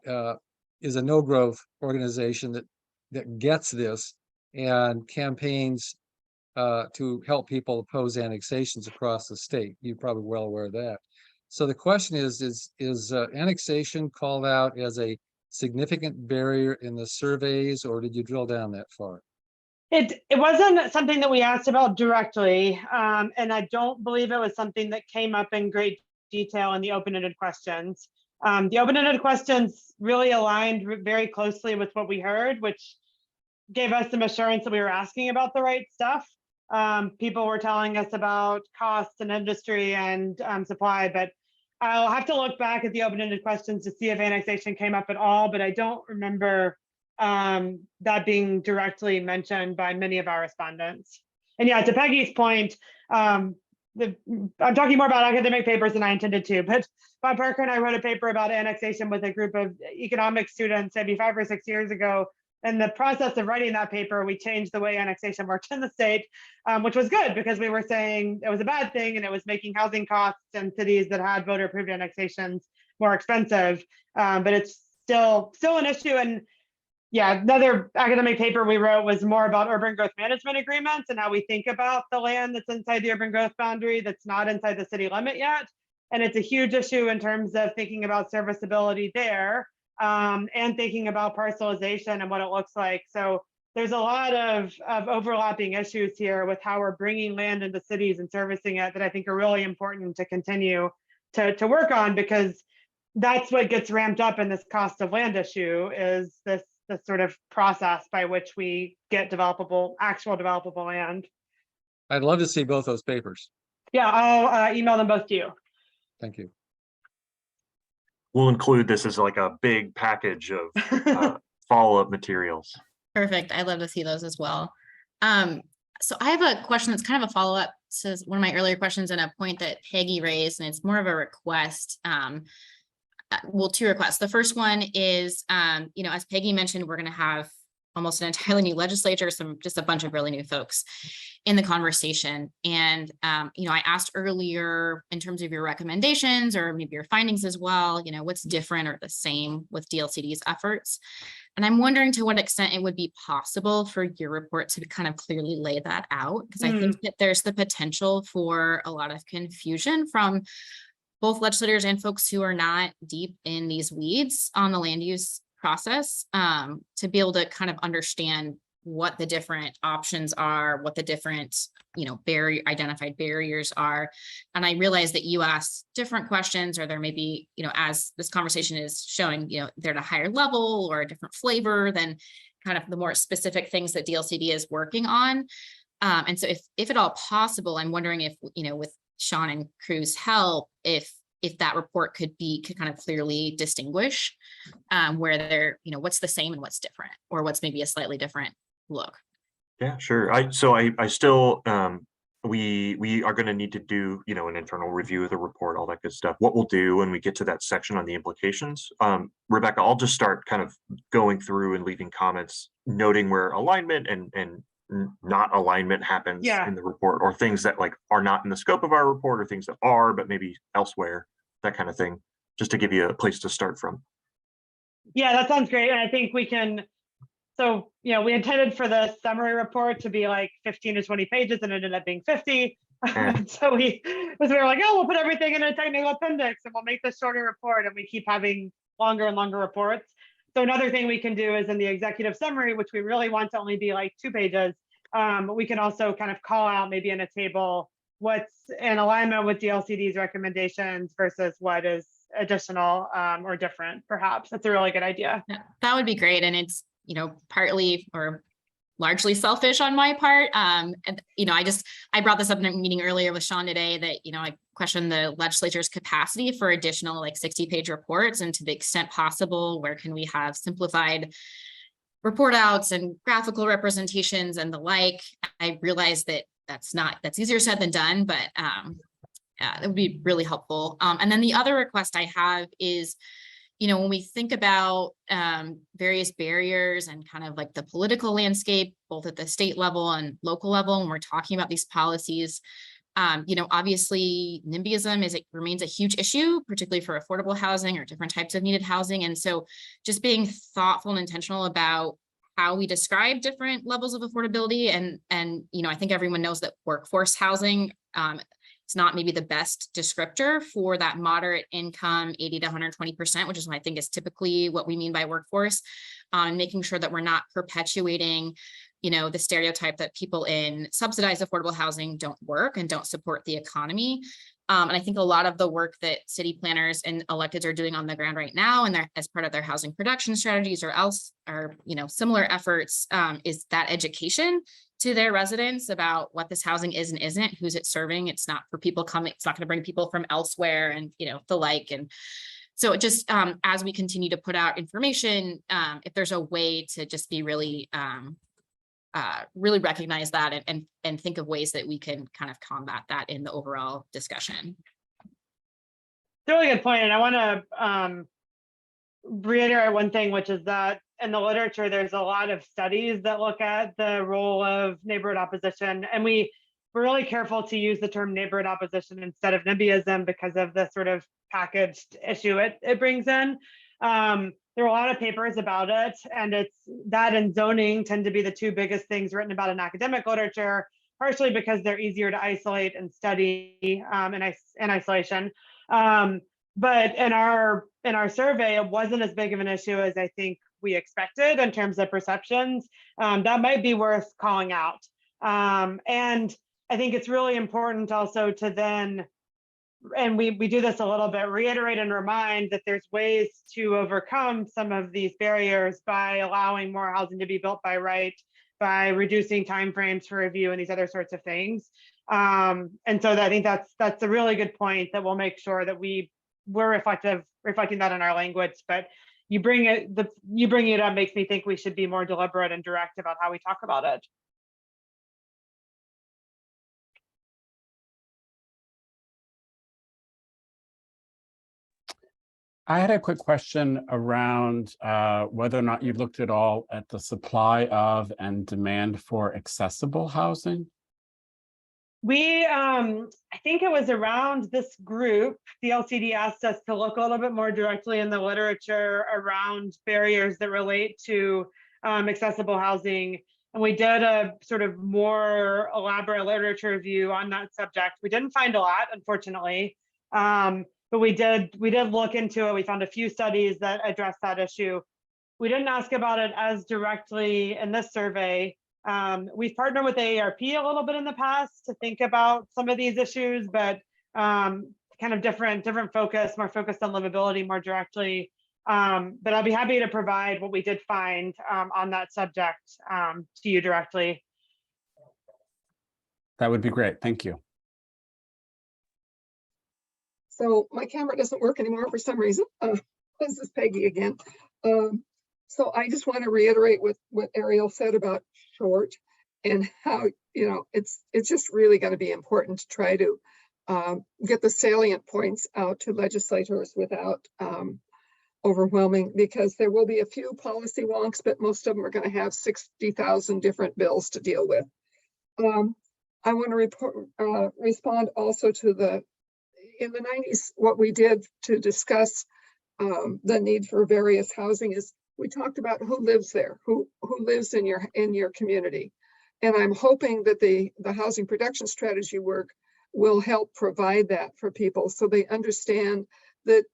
is a no-growth organization that gets this and campaigns to help people oppose annexations across the state. You're probably well aware of that. So the question is annexation called out as a significant barrier in the surveys, or did you drill down that far? It wasn't something that we asked about directly, and I don't believe it was something that came up in great detail in the open-ended questions. The open-ended questions really aligned very closely with what we heard, which gave us some assurance that we were asking about the right stuff. People were telling us about costs and industry and supply, but I'll have to look back at the open-ended questions to see if annexation came up at all, but I don't remember that being directly mentioned by many of our respondents. And yeah, to Peggy's point, I'm talking more about academic papers than I intended to, but Bob Parker and I wrote a paper about annexation with a group of economics students maybe 5 or 6 years ago. In the process of writing that paper, we changed the way annexation worked in the state, which was good because we were saying it was a bad thing and it was making housing costs in cities that had voter approved annexations more expensive. But it's still an issue. And yeah, another academic paper we wrote was more about urban growth management agreements and how we think about the land that's inside the urban growth boundary that's not inside the city limit yet. And it's a huge issue in terms of thinking about serviceability there, and thinking about parcelization and what it looks like. So there's a lot of overlapping issues here with how we're bringing land into cities and servicing it that I think are really important to continue to work on, because that's what gets ramped up in this cost of land issue, is this sort of process by which we get actual developable land. I'd love to see both those papers. Yeah, I'll email them both to you. Thank you. We'll include this as like a big package of follow-up materials. Perfect. I'd love to see those as well. So I have a question that's kind of a follow-up to one of my earlier questions and a point that Peggy raised, and it's more of a request. Well, 2 requests. The first one is, as Peggy mentioned, we're going to have almost an entirely new legislature, just a bunch of really new folks in the conversation. And, I asked earlier in terms of your recommendations or maybe your findings as well, what's different or the same with DLCD's efforts. And I'm wondering to what extent it would be possible for your report to kind of clearly lay that out, because I think that there's the potential for a lot of confusion from both legislators and folks who are not deep in these weeds on the land use process, to be able to kind of understand what the different options are, what the different, identified barriers are. And I realize that you asked different questions, or there may be, as this conversation is showing, they're at a higher level or a different flavor than kind of the more specific things that DLCD is working on. And so if at all possible, I'm wondering if, with Sean and crew's help, if that report could kind of clearly distinguish where they're, what's the same and what's different, or what's maybe a slightly different look. Yeah, sure. I still, we are going to need to do, an internal review of the report, all that good stuff. What we'll do when we get to that section on the implications, Rebecca, I'll just start kind of going through and leaving comments, noting where alignment and not alignment happens in the report, or things that are not in the scope of our report, or things that are, but maybe elsewhere, that kind of thing, just to give you a place to start from. Yeah, that sounds great. And I think we can, so, we intended for the summary report to be like 15 to 20 pages, and it ended up being 50. So we were like, oh, we'll put everything in a technical appendix and we'll make this shorter report, and we keep having longer and longer reports. So another thing we can do is in the executive summary, which we really want to only be like 2 pages, we can also kind of call out maybe in a table what's in alignment with DLCD's recommendations versus what is additional or different, perhaps. That's a really good idea. Yeah, that would be great. And it's, partly or largely selfish on my part. And, I brought this up in a meeting earlier with Sean today that, I questioned the legislature's capacity for additional 60-page reports, and to the extent possible, where can we have simplified report outs and graphical representations and the like. I realize that that's easier said than done, but that would be really helpful. And then the other request I have is, when we think about various barriers and kind of the political landscape, both at the state level and local level, when we're talking about these policies, obviously NIMBYism remains a huge issue, particularly for affordable housing or different types of needed housing. And so just being thoughtful and intentional about how we describe different levels of affordability. And I think everyone knows that workforce housing, it's not maybe the best descriptor for that moderate income, 80 to 120%, which is what I think is typically what we mean by workforce, making sure that we're not perpetuating, the stereotype that people in subsidized affordable housing don't work and don't support the economy. And I think a lot of the work that city planners and electeds are doing on the ground right now, and as part of their housing production strategies or similar efforts, is that education to their residents about what this housing is and isn't, who's it serving. It's not for people coming, it's not going to bring people from elsewhere and, the like. And so it just, as we continue to put out information, if there's a way to just be really really recognize that and think of ways that we can kind of combat that in the overall discussion. It's a really good point, and I want to reiterate one thing, which is that in the literature, there's a lot of studies that look at the role of neighborhood opposition, and we're really careful to use the term neighborhood opposition instead of NIMBYism because of the sort of packaged issue it brings in. There are a lot of papers about it, and it's that and zoning tend to be the two biggest things written about in academic literature, partially because they're easier to isolate and study in isolation. But in our survey, it wasn't as big of an issue as I think we expected in terms of perceptions. That might be worth calling out. And I think it's really important also to then, and we do this a little bit, reiterate and remind that there's ways to overcome some of these barriers by allowing more housing to be built by right, by reducing timeframes for review and these other sorts of things. And so I think that's a really good point that we'll make sure that we're reflecting that in our language. But you bringing it up makes me think we should be more deliberate and direct about how we talk about it. I had a quick question around whether or not you looked at all at the supply of and demand for accessible housing. We, I think it was around this group, the LCD asked us to look a little bit more directly in the literature around barriers that relate to accessible housing. And we did a sort of more elaborate literature review on that subject. We didn't find a lot, unfortunately. But we did look into it. We found a few studies that address that issue. We didn't ask about it as directly in this survey. We've partnered with AARP a little bit in the past to think about some of these issues, but kind of different focus, more focused on livability more directly. But I'll be happy to provide what we did find on that subject to you directly. That would be great. Thank you. So my camera doesn't work anymore for some reason. This is Peggy again. So I just want to reiterate what Ariel said about short and how, it's just really going to be important to try to get the salient points out to legislators without overwhelming, because there will be a few policy wonks, but most of them are going to have 60,000 different bills to deal with. I want to respond also to in the 90s, what we did to discuss the need for various housing is we talked about who lives there, who lives in your community. And I'm hoping that the housing production strategy work will help provide that for people so they understand that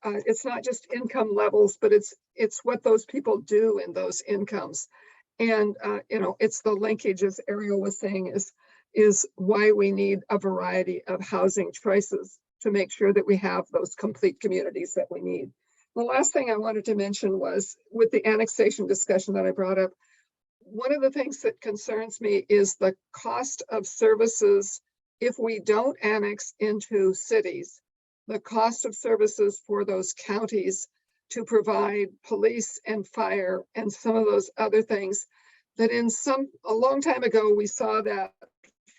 it's not just income levels, but it's what those people do in those incomes. And it's the linkage, as Ariel was saying, is why we need a variety of housing choices to make sure that we have those complete communities that we need. The last thing I wanted to mention was with the annexation discussion that I brought up, one of the things that concerns me is the cost of services if we don't annex into cities, the cost of services for those counties to provide police and fire and some of those other things that a long time ago, we saw that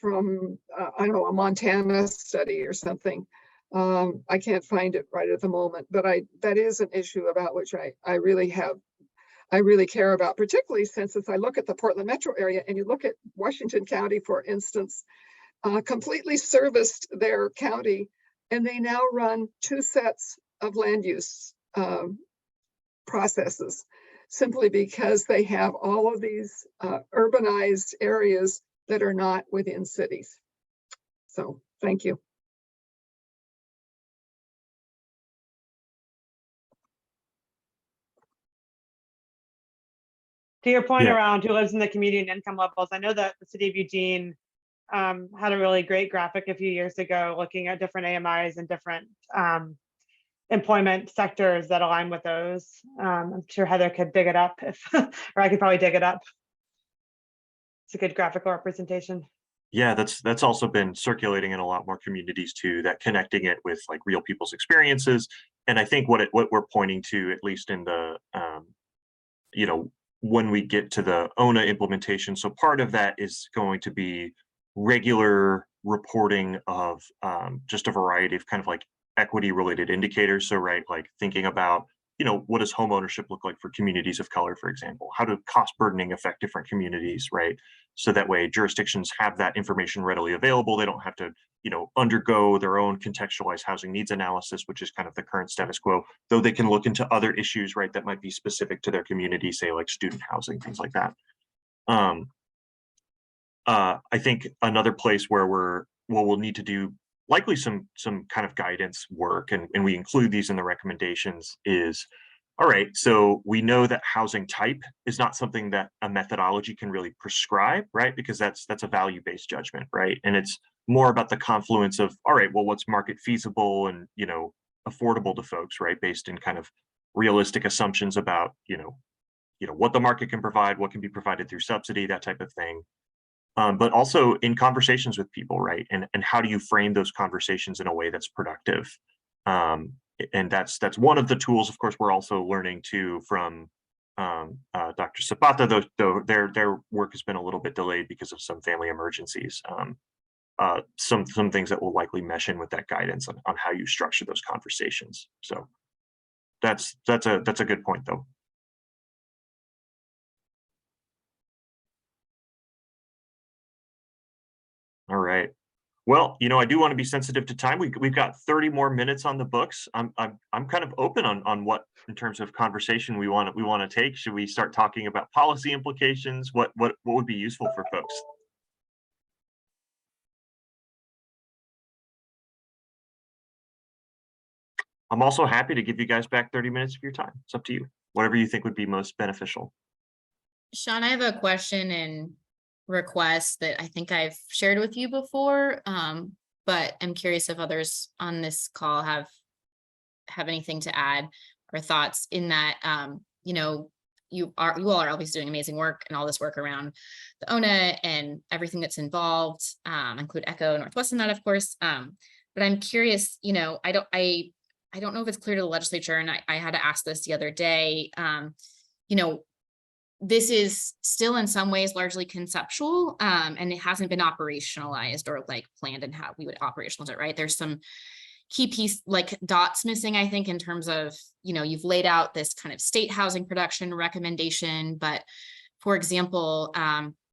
from, I don't know, a Montana study or something. I can't find it right at the moment, but that is an issue about which I really care about, particularly since as I look at the Portland metro area and you look at Washington County, for instance, completely serviced their county, and they now run 2 sets of land use processes simply because they have all of these urbanized areas that are not within cities. So thank you. To your point Yeah. around who lives in the community and income levels, I know that the city of Eugene had a really great graphic a few years ago looking at different AMIs and different employment sectors that align with those. I'm sure Heather could dig it up or I could probably dig it up. It's a good graphical representation. Yeah, that's also been circulating in a lot more communities too, that connecting it with like real people's experiences. And I think what we're pointing to, at least in the when we get to the ONA implementation. So part of that is going to be regular reporting of just a variety of kind of like equity related indicators. So, right, like thinking about, you know, what does home ownership look like for communities of color, for example? How do cost burdening affect different communities, right? So that way jurisdictions have that information readily available. They don't have to, you know, undergo their own contextualized housing needs analysis, which is kind of the current status quo, though they can look into other issues, right, that might be specific to their community, say like student housing, things like that. I think another place where we'll need to do likely some kind of guidance work, and we include these in the recommendations, is, all right, so we know that housing type is not something that a methodology can really prescribe, right? Because that's a value-based judgment, right? And it's more about the confluence of, all right, well, what's market feasible and, you know, affordable to folks, right? Based in kind of realistic assumptions about, you know, what the market can provide, what can be provided through subsidy, that type of thing. But also in conversations with people, right? And how do you frame those conversations in a way that's productive? And that's one of the tools, of course, we're also learning too from Dr. Zapata, though their work has been a little bit delayed because of some family emergencies. Some things that will likely mesh in with that guidance on how you structure those conversations. So that's a good point, though. All right. Well, you know, I do want to be sensitive to time. We've got 30 more minutes on the books. I'm kind of open on what, in terms of conversation, we want to take. Should we start talking about policy implications? What would be useful for folks? I'm also happy to give you guys back 30 minutes of your time. It's up to you. Whatever you think would be most beneficial. Sean, I have a question and request that I think I've shared with you before, but I'm curious if others on this call have anything to add or thoughts in that. You know, you all are obviously doing amazing work, and all this work around the ONA and everything that's involved, include ECHO, Northwest in that, of course. But I'm curious, you know, I don't know if it's clear to the legislature, and I had to ask this the other day. You know, this is still in some ways largely conceptual, and it hasn't been operationalized or like planned in how we would operationalize it, right? There's some key piece like dots missing, I think, in terms of, you know, you've laid out this kind of state housing production recommendation, but for example,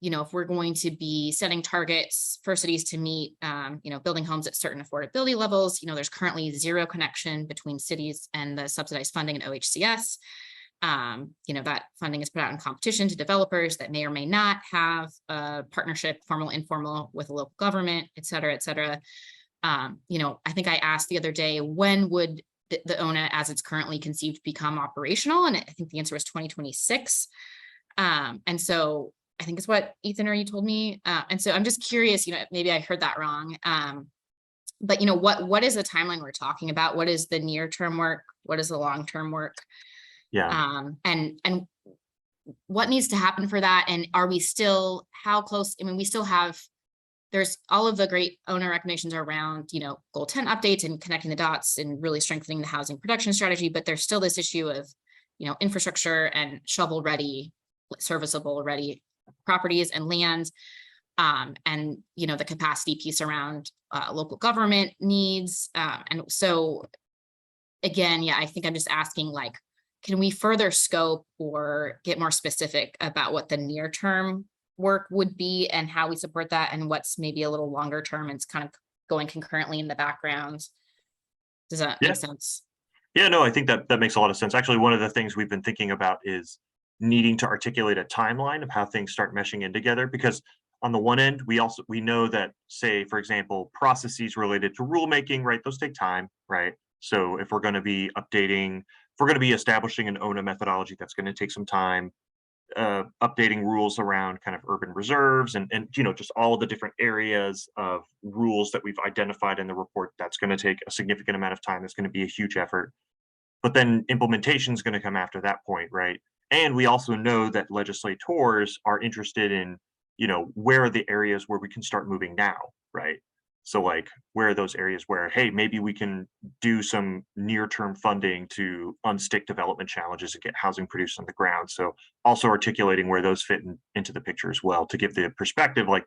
you know, if we're going to be setting targets for cities to meet, you know, building homes at certain affordability levels, you know, there's currently zero connection between cities and the subsidized funding in OHCS. You know, that funding is put out in competition to developers that may or may not have a partnership, formal, informal, with a local government, et cetera, et cetera. You know, I think I asked the other day, when would the ONA as it's currently conceived become operational? And I think the answer was 2026. And so I think it's what Ethan or you told me. And so I'm just curious, you know, maybe I heard that wrong. But you know, what is the timeline we're talking about? What is the near-term work? What is the long-term work? Yeah. And what needs to happen for that? And are we still, how close? I mean, we still have, there's all of the great ONA recommendations around, you know, goal 10 updates and connecting the dots and really strengthening the housing production strategy, but there's still this issue of, you know, infrastructure and shovel ready, serviceable ready properties and lands. And, you know, the capacity piece around local government needs. And so again, yeah, I think I'm just asking, like, can we further scope or get more specific about what the near term work would be and how we support that, and what's maybe a little longer term and it's kind of going concurrently in the background? Does that make sense? Yeah, no, I think that makes a lot of sense. Actually, one of the things we've been thinking about is needing to articulate a timeline of how things start meshing in together, because on the one end, we know that, say, for example, processes related to rulemaking, right, those take time, right? So if we're going to be updating, if we're going to be establishing an ONA methodology, that's going to take some time. Updating rules around kind of urban reserves and you know, just all of the different areas of rules that we've identified in the report, that's going to take a significant amount of time. It's going to be a huge effort. But then implementation is going to come after that point, right? And we also know that legislators are interested in, you know, where are the areas where we can start moving now, right? So like, where are those areas where, hey, maybe we can do some near-term funding to unstick development challenges and get housing produced on the ground. So also articulating where those fit into the picture as well, to give the perspective, like,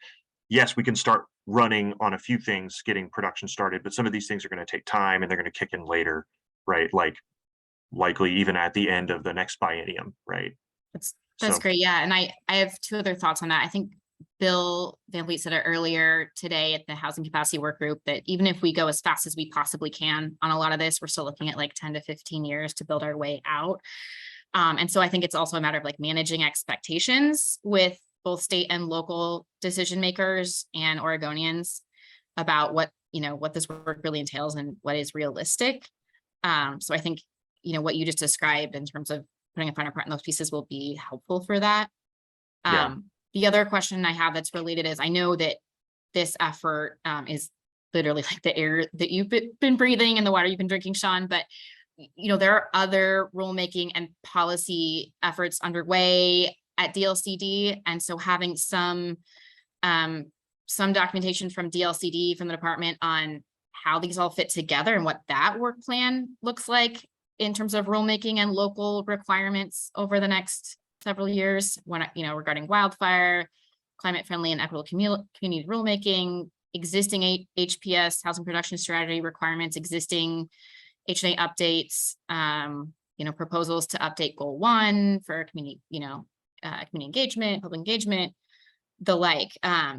yes, we can start running on a few things, getting production started, but some of these things are going to take time and they're going to kick in later, right? Like likely even at the end of the next biennium, right? That's So- great. Yeah. And I have two other thoughts on that. I think Bill Van Vliet said it earlier today at the housing capacity work group that even if we go as fast as we possibly can on a lot of this, we're still looking at like 10 to 15 years to build our way out. And so I think it's also a matter of like managing expectations with both state and local decision makers and Oregonians about what this work really entails and what is realistic. So I think, what you just described in terms of putting a finer point in those pieces will be helpful for that. Yeah. The other question I have that's related is I know that this effort is literally like the air that you've been breathing and the water you've been drinking, Sean, but there are other rulemaking and policy efforts underway at DLCD. And so having some documentation from DLCD, from the department on how these all fit together and what that work plan looks like in terms of rulemaking and local requirements over the next several years, when regarding wildfire, climate friendly and equitable community rulemaking, existing HPS housing production strategy requirements, existing H&A updates, proposals to update goal 1 for community, community engagement, public engagement, the like.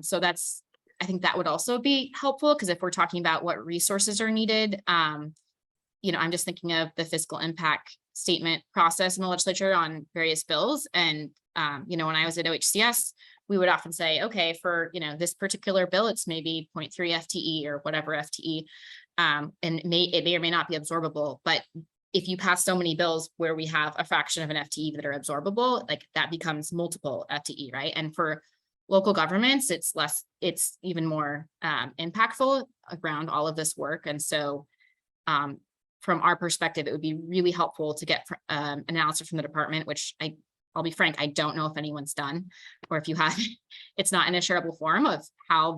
So I think that would also be helpful, because if we're talking about what resources are needed, I'm just thinking of the fiscal impact statement process in the legislature on various bills. And, when I was at OHCS, we would often say, okay, for, this particular bill, it's maybe 0.3 FTE or whatever FTE. And it may or may not be absorbable, but if you pass so many bills where we have a fraction of an FTE that are absorbable, like that becomes multiple FTE, right? And for local governments, it's even more impactful around all of this work. And so from our perspective, it would be really helpful to get analysis from the department, which I'll be frank, I don't know if anyone's done, or if you have, it's not in a shareable form of how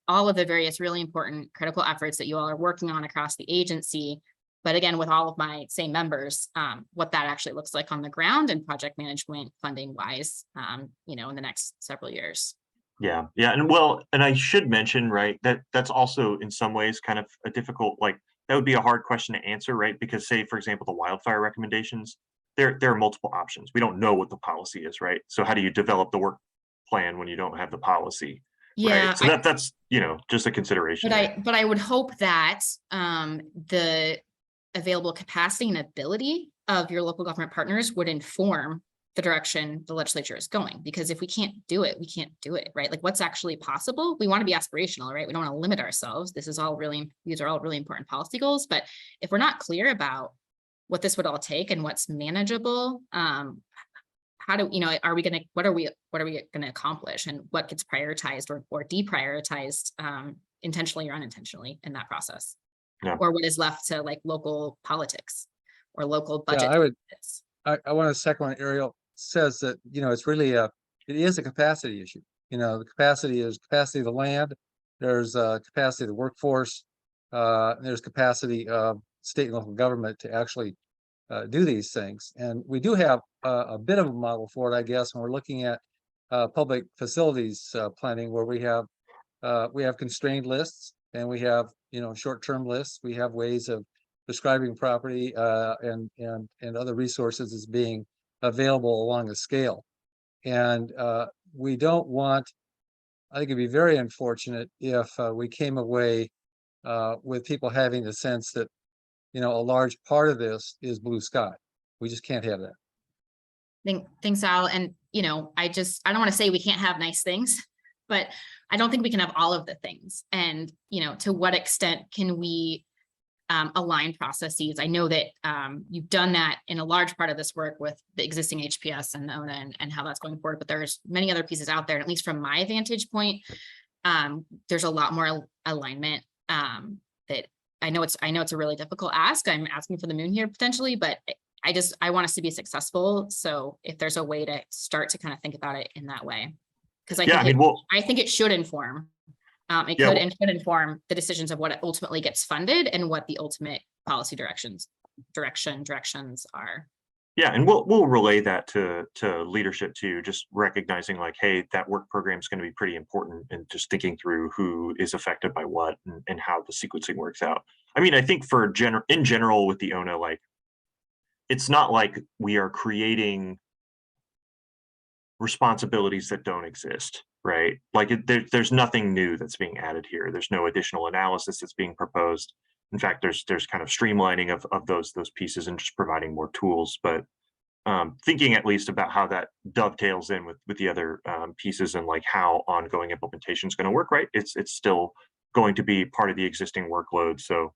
all of the various really important critical efforts that you all are working on across the agency. But again, with all of my same members, what that actually looks like on the ground and project management funding wise, in the next several years. Yeah. And I should mention, right, that's also in some ways kind of a difficult, like, that would be a hard question to answer, right? Because say, for example, the wildfire recommendations, there are multiple options. We don't know what the policy is, right? So how do you develop the work plan when you don't have the policy? Yeah. Right? So that's just a consideration. But I would hope that the available capacity and ability of your local government partners would inform the direction the legislature is going. Because if we can't do it, we can't do it, right? Like what's actually possible. We want to be aspirational, right? We don't want to limit ourselves. These are all really important policy goals. But if we're not clear about what this would all take and what's manageable, how do what are we going to accomplish, and what gets prioritized or deprioritized intentionally or unintentionally in that process? Yeah. Or what is left to like local politics or local budget? I want to second what Ariel says, that, it's really it is a capacity issue. The capacity is capacity of the land. There's capacity of the workforce. There's capacity of state and local government to actually do these things. And we do have a bit of a model for it, I guess, when we're looking at public facilities planning, where we have constrained lists, and we have short-term lists. We have ways of describing property and other resources as being available along a scale. And we don't want, I think it'd be very unfortunate if we came away with people having the sense that, a large part of this is blue sky. We just can't have that. Thanks, Al. And, I don't want to say we can't have nice things, but I don't think we can have all of the things. And, to what extent can we align processes? I know that you've done that in a large part of this work with the existing HPS and the ONA and how that's going forward, but there's many other pieces out there. And at least from my vantage point, there's a lot more alignment that I know it's a really difficult ask. I'm asking for the moon here potentially, but I want us to be successful. So if there's a way to start to kind of think about it in that way, because I think it should inform It Yeah, could well- and should inform the decisions of what ultimately gets funded and what the ultimate policy directions are. Yeah, and we'll relay that to leadership too, just recognizing like, hey, that work program is going to be pretty important, and just thinking through who is affected by what and how the sequencing works out. I mean, I think in general with the ONA, like, it's not like we are creating responsibilities that don't exist, right? Like there's nothing new that's being added here. There's no additional analysis that's being proposed. In fact, there's kind of streamlining of those pieces and just providing more tools. But thinking at least about how that dovetails in with the other pieces, and like how ongoing implementation is going to work, right? It's still going to be part of the existing workload. So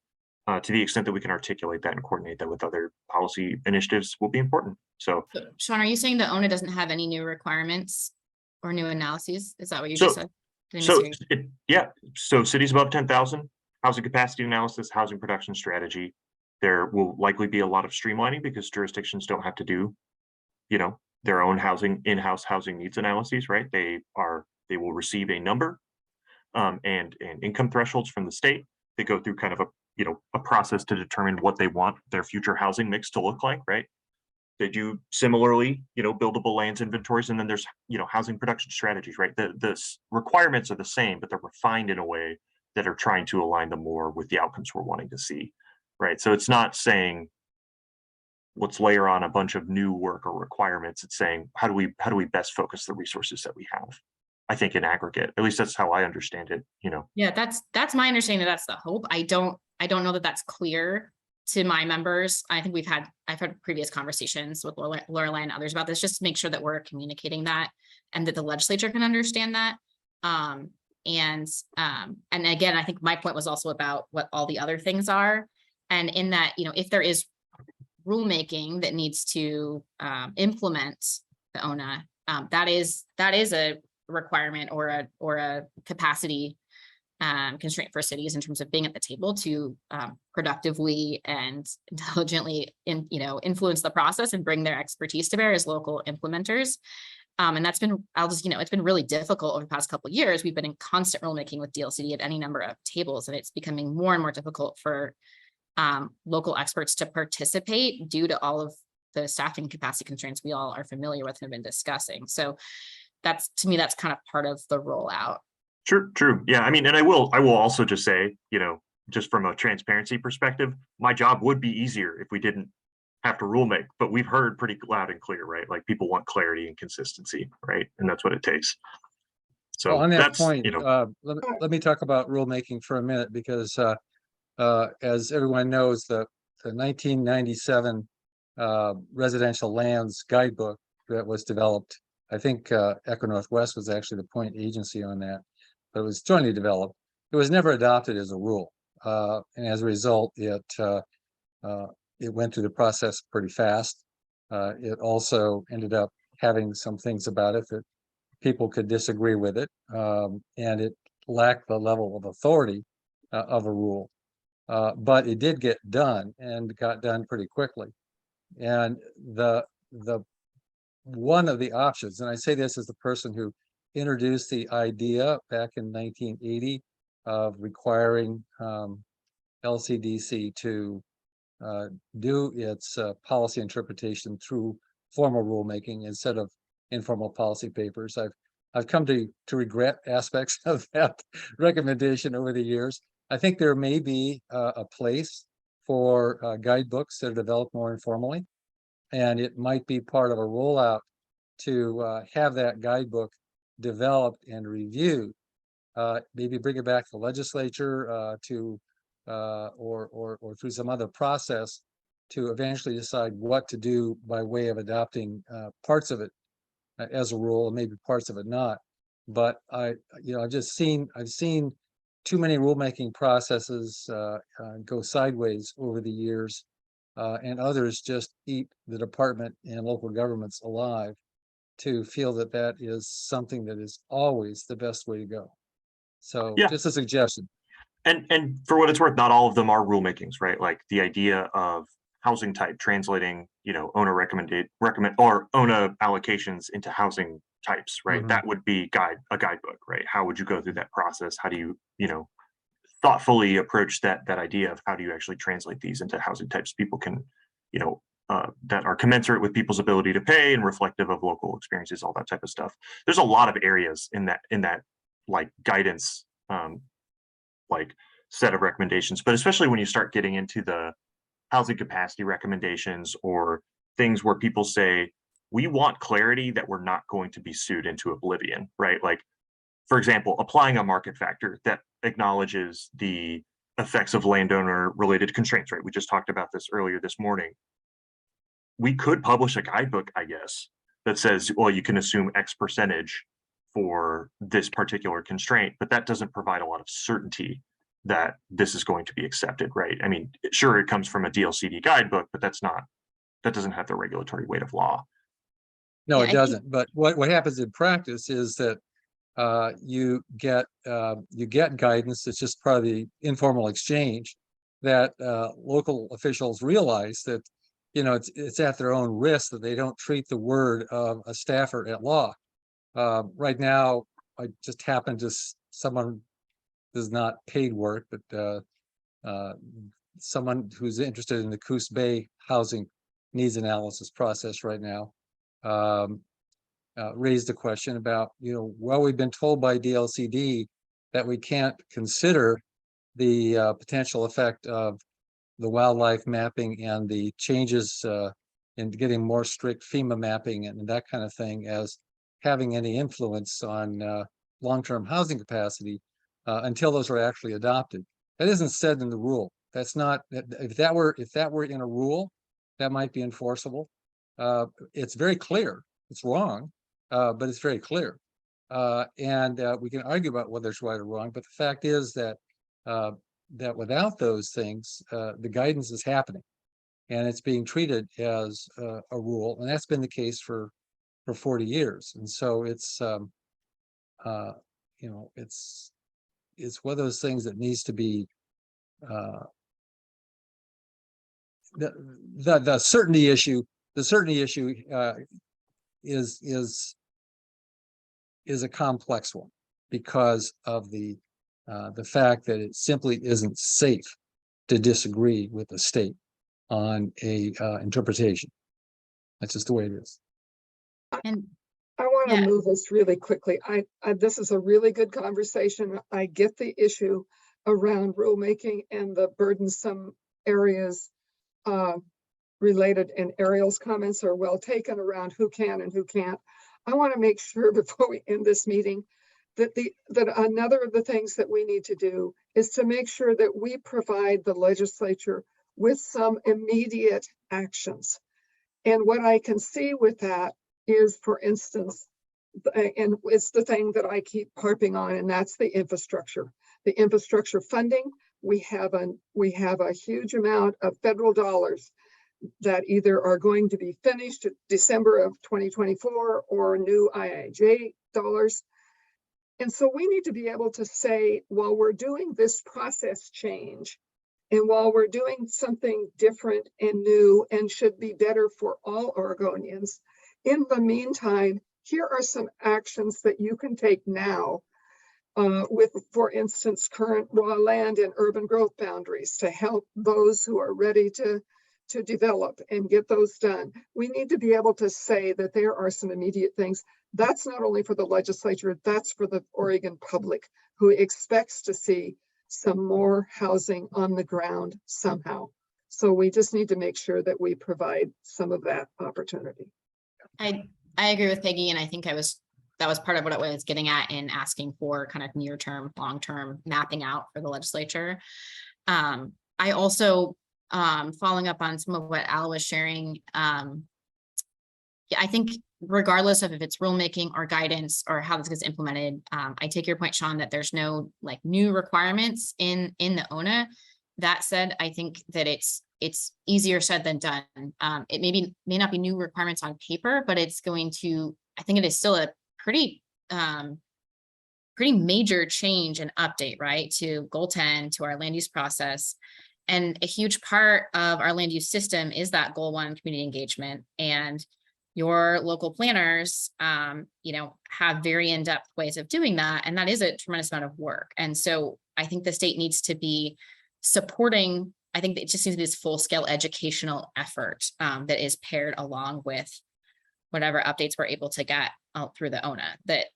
to the extent that we can articulate that and coordinate that with other policy initiatives will be important. So Sean, are you saying that ONA doesn't have any new requirements or new analyses? Is that what you just said? Did I mishear you? Yeah, so cities above 10,000, housing capacity analysis, housing production strategy. There will likely be a lot of streamlining because jurisdictions don't have to do, their own in-house housing needs analyses, right? They will receive a number and income thresholds from the state. They go through kind of a process to determine what they want their future housing mix to look like, right? They do similarly, buildable lands inventories, and then there's, housing production strategies, right? The requirements are the same, but they're refined in a way that are trying to align them more with the outcomes we're wanting to see, right? So it's not saying, let's layer on a bunch of new work or requirements. It's saying, how do we best focus the resources that we have? I think in aggregate, at least that's how I understand it, Yeah, that's my understanding. That's the hope. I don't know that that's clear to my members. I think I've had previous conversations with Lorelai and others about this, just to make sure that we're communicating that and that the legislature can understand that. And again, I think my point was also about what all the other things are. And in that, if there is rulemaking that needs to implement the ONA, that is a requirement or a capacity constraint for cities in terms of being at the table to productively and intelligently influence the process and bring their expertise to bear as local implementers. And that's been, it's been really difficult over the past couple of years. We've been in constant rulemaking with DLCD at any number of tables, and it's becoming more and more difficult for local experts to participate due to all of the staffing capacity constraints we all are familiar with and have been discussing. So to me, that's kind of part of the rollout. True. Yeah, I mean, and I will also just say, just from a transparency perspective, my job would be easier if we didn't have to rulemaking, but we've heard pretty loud and clear, right? Like, people want clarity and consistency, right? And that's what it takes. So Well, on that that's, point, let me talk about rulemaking for a minute, because as everyone knows, the 1997 residential lands guidebook that was developed, I think Echo Northwest was actually the point agency on that, but it was jointly developed. It was never adopted as a rule, and as a result, it went through the process pretty fast. It also ended up having some things about it that people could disagree with it, and it lacked the level of authority of a rule. But it did get done, and got done pretty quickly. And the one of the options, and I say this as the person who introduced the idea back in 1980 of requiring LCDC to do its policy interpretation through formal rulemaking instead of informal policy papers. I've come to regret aspects of that recommendation over the years. I think there may be a place for guidebooks that are developed more informally, and it might be part of a rollout to have that guidebook developed and reviewed. Maybe bring it back to the legislature or through some other process to eventually decide what to do by way of adopting parts of it as a rule, and maybe parts of it not. But I've seen too many rulemaking processes go sideways over the years, and others just eat the department and local governments alive to feel that that is something that is always the best way to go. So Yeah. just a suggestion. And for what it's worth, not all of them are rulemakings, right? Like the idea of housing type translating, ONA recommend or ONA allocations into housing types, right? Mhm. That would be a guidebook, right? How would you go through that process? How do you, thoughtfully approach that idea of how do you actually translate these into housing types people can, that are commensurate with people's ability to pay and reflective of local experiences, all that type of stuff. There's a lot of areas in that like guidance, like set of recommendations, but especially when you start getting into the housing capacity recommendations or things where people say, we want clarity that we're not going to be sued into oblivion, right? Like, for example, applying a market factor that acknowledges the effects of landowner related constraints, right? We just talked about this earlier this morning. We could publish a guidebook, I guess, that says, well, you can assume X percentage for this particular constraint, but that doesn't provide a lot of certainty that this is going to be accepted, right? I mean, sure, it comes from a DLCD guidebook, but that doesn't have the regulatory weight of law. No, Yeah, it I think- doesn't. But what happens in practice is that you get guidance that's just part of the informal exchange that local officials realize that it's at their own risk that they don't treat the word of a staffer at law. Right now, I just happened to someone does not paid work, but someone who's interested in the Coos Bay housing needs analysis process right now. Raised a question about, well, we've been told by DLCD that we can't consider the potential effect of the wildlife mapping and the changes in getting more strict FEMA mapping and that kind of thing as having any influence on long-term housing capacity until those are actually adopted. That isn't said in the rule. That's not, if that were in a rule, that might be enforceable. It's very clear. It's wrong, but it's very clear. And we can argue about whether it's right or wrong, but the fact is that that without those things, the guidance is happening and it's being treated as a rule. And that's been the case for 40 years. And so it's, it's one of those things that needs to be the certainty issue. The certainty issue is a complex one because of the fact that it simply isn't safe to disagree with the state on a interpretation. That's just the way it is. And I want to Yeah. move us really quickly. This is a really good conversation. I get the issue around rulemaking and the burdensome areas related, and Ariel's comments are well taken around who can and who can't. I want to make sure before we end this meeting that another of the things that we need to do is to make sure that we provide the legislature with some immediate actions. And what I can see with that is, for instance, and it's the thing that I keep harping on, and that's the infrastructure. The infrastructure funding. We have a huge amount of federal dollars that either are going to be finished December of 2024 or new IIJ dollars. And so we need to be able to say, while we're doing this process change, and while we're doing something different and new and should be better for all Oregonians, in the meantime, here are some actions that you can take now with, for instance, current raw land and urban growth boundaries to help those who are ready to develop and get those done. We need to be able to say that there are some immediate things. That's not only for the legislature, that's for the Oregon public who expects to see some more housing on the ground somehow. So we just need to make sure that we provide some of that opportunity. I agree with Peggy, and I think that was part of what I was getting at in asking for kind of near-term, long-term mapping out for the legislature. I also, following up on some of what Al was sharing, I think regardless of if it's rulemaking or guidance or how this gets implemented, I take your point, Sean, that there's no like new requirements in the ONA. That said, I think that it's easier said than done. It may not be new requirements on paper, but it's going to, I think it is still a pretty major change and update, right, to Goal 10, to our land use process. And a huge part of our land use system is that Goal 1 community engagement. And your local planners, you know, have very in-depth ways of doing that. And that is a tremendous amount of work. And so I think the state needs to be supporting, I think it just needs to be this full-scale educational effort that is paired along with whatever updates we're able to get out through the ONA, that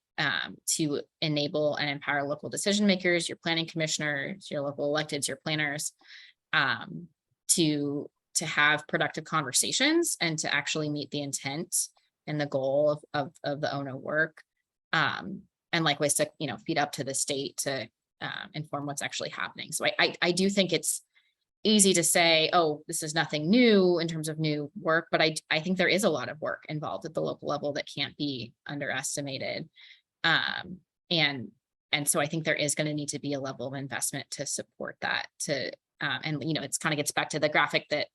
to enable and empower local decision makers, your planning commissioners, your local electeds, your planners, to have productive conversations and to actually meet the intent and the goal of the ONA work. And likewise to, you know, feed up to the state to inform what's actually happening. So I do think it's easy to say, oh, this is nothing new in terms of new work, but I think there is a lot of work involved at the local level that can't be underestimated. And so I think there is going to need to be a level of investment to support that, and, you know, it's kind of gets back to the graphic that,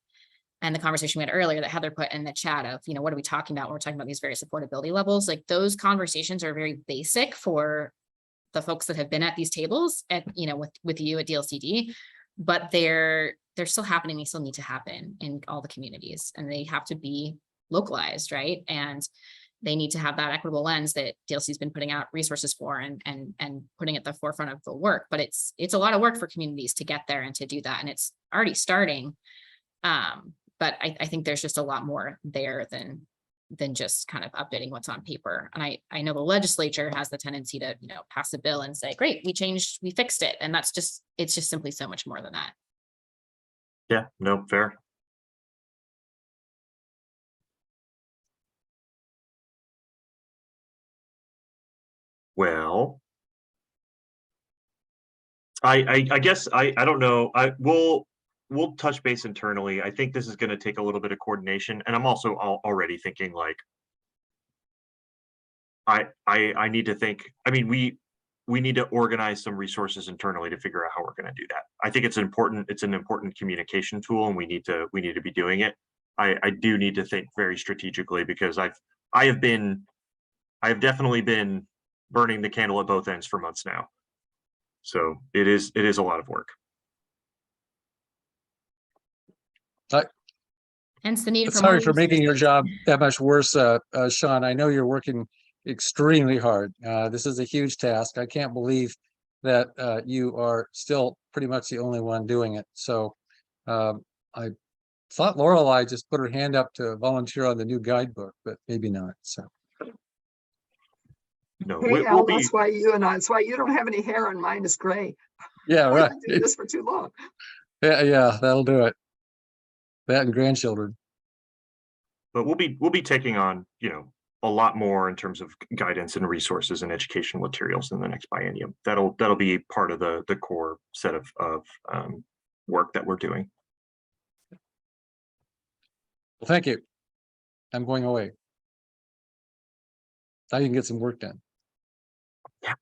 and the conversation we had earlier that Heather put in the chat of, you know, what are we talking about when we're talking about these various affordability levels? Like those conversations are very basic for the folks that have been at these tables at, you know, with you at DLCD, but they're still happening. They still need to happen in all the communities, and they have to be localized, right? And they need to have that equitable lens that DLC has been putting out resources for and putting at the forefront of the work. But it's a lot of work for communities to get there and to do that, and it's already starting. But I think there's just a lot more there than just kind of updating what's on paper. And I know the legislature has the tendency to, you know, pass a bill and say, great, we fixed it. And it's just simply so much more than that. Yeah, no, fair. Well, I guess I don't know. We'll touch base internally. I think this is going to take a little bit of coordination, and I'm also already thinking like I need to think. I mean, we need to organize some resources internally to figure out how we're going to do that. I think it's an important communication tool, and we need to be doing it. I do need to think very strategically, because I have definitely been burning the candle at both ends for months now. So it is a lot of work. Hence the need for Sorry more for making your resources. job that much worse, Sean. I know you're working extremely hard. This is a huge task. I can't believe that you are still pretty much the only one doing it. So I thought Lorelei just put her hand up to volunteer on the new guidebook, but maybe not. So No, Hey, Al, that's why you don't have any hair and mine is gray. yeah, right. I've been doing this for too long. Yeah, that'll do it. That and grandchildren. But we'll be taking on, you know, a lot more in terms of guidance and resources and educational materials in the next biennium. That'll be part of the core set of work that we're doing. Well, thank you. I'm going away. Now you can get some work done. Yeah.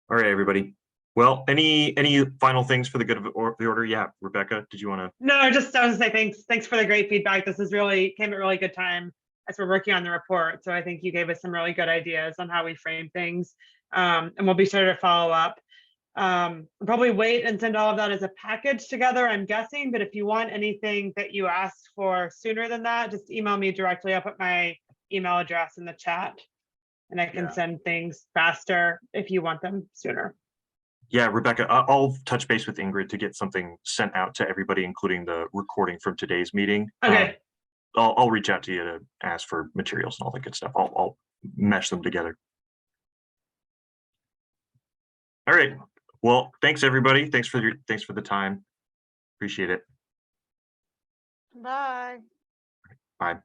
All right, everybody. Well, any final things for the good of the order? Yeah, Rebecca, did you want to? No, I was to say thanks for the great feedback. This is came at a really good time as we're working on the report. So I think you gave us some really good ideas on how we frame things, and we'll be sure to follow up. I'll probably wait and send all of that as a package together, I'm guessing, but if you want anything that you asked for sooner than that, just email me directly. I'll put my email address in the chat, and I can send things faster if you want them sooner. Yeah, Rebecca, I'll touch base with Ingrid to get something sent out to everybody, including the recording from today's meeting. Okay. I'll reach out to you to ask for materials and all that good stuff. I'll mesh them together. All right. Well, thanks everybody. Thanks for the time. Appreciate it. Bye. Bye.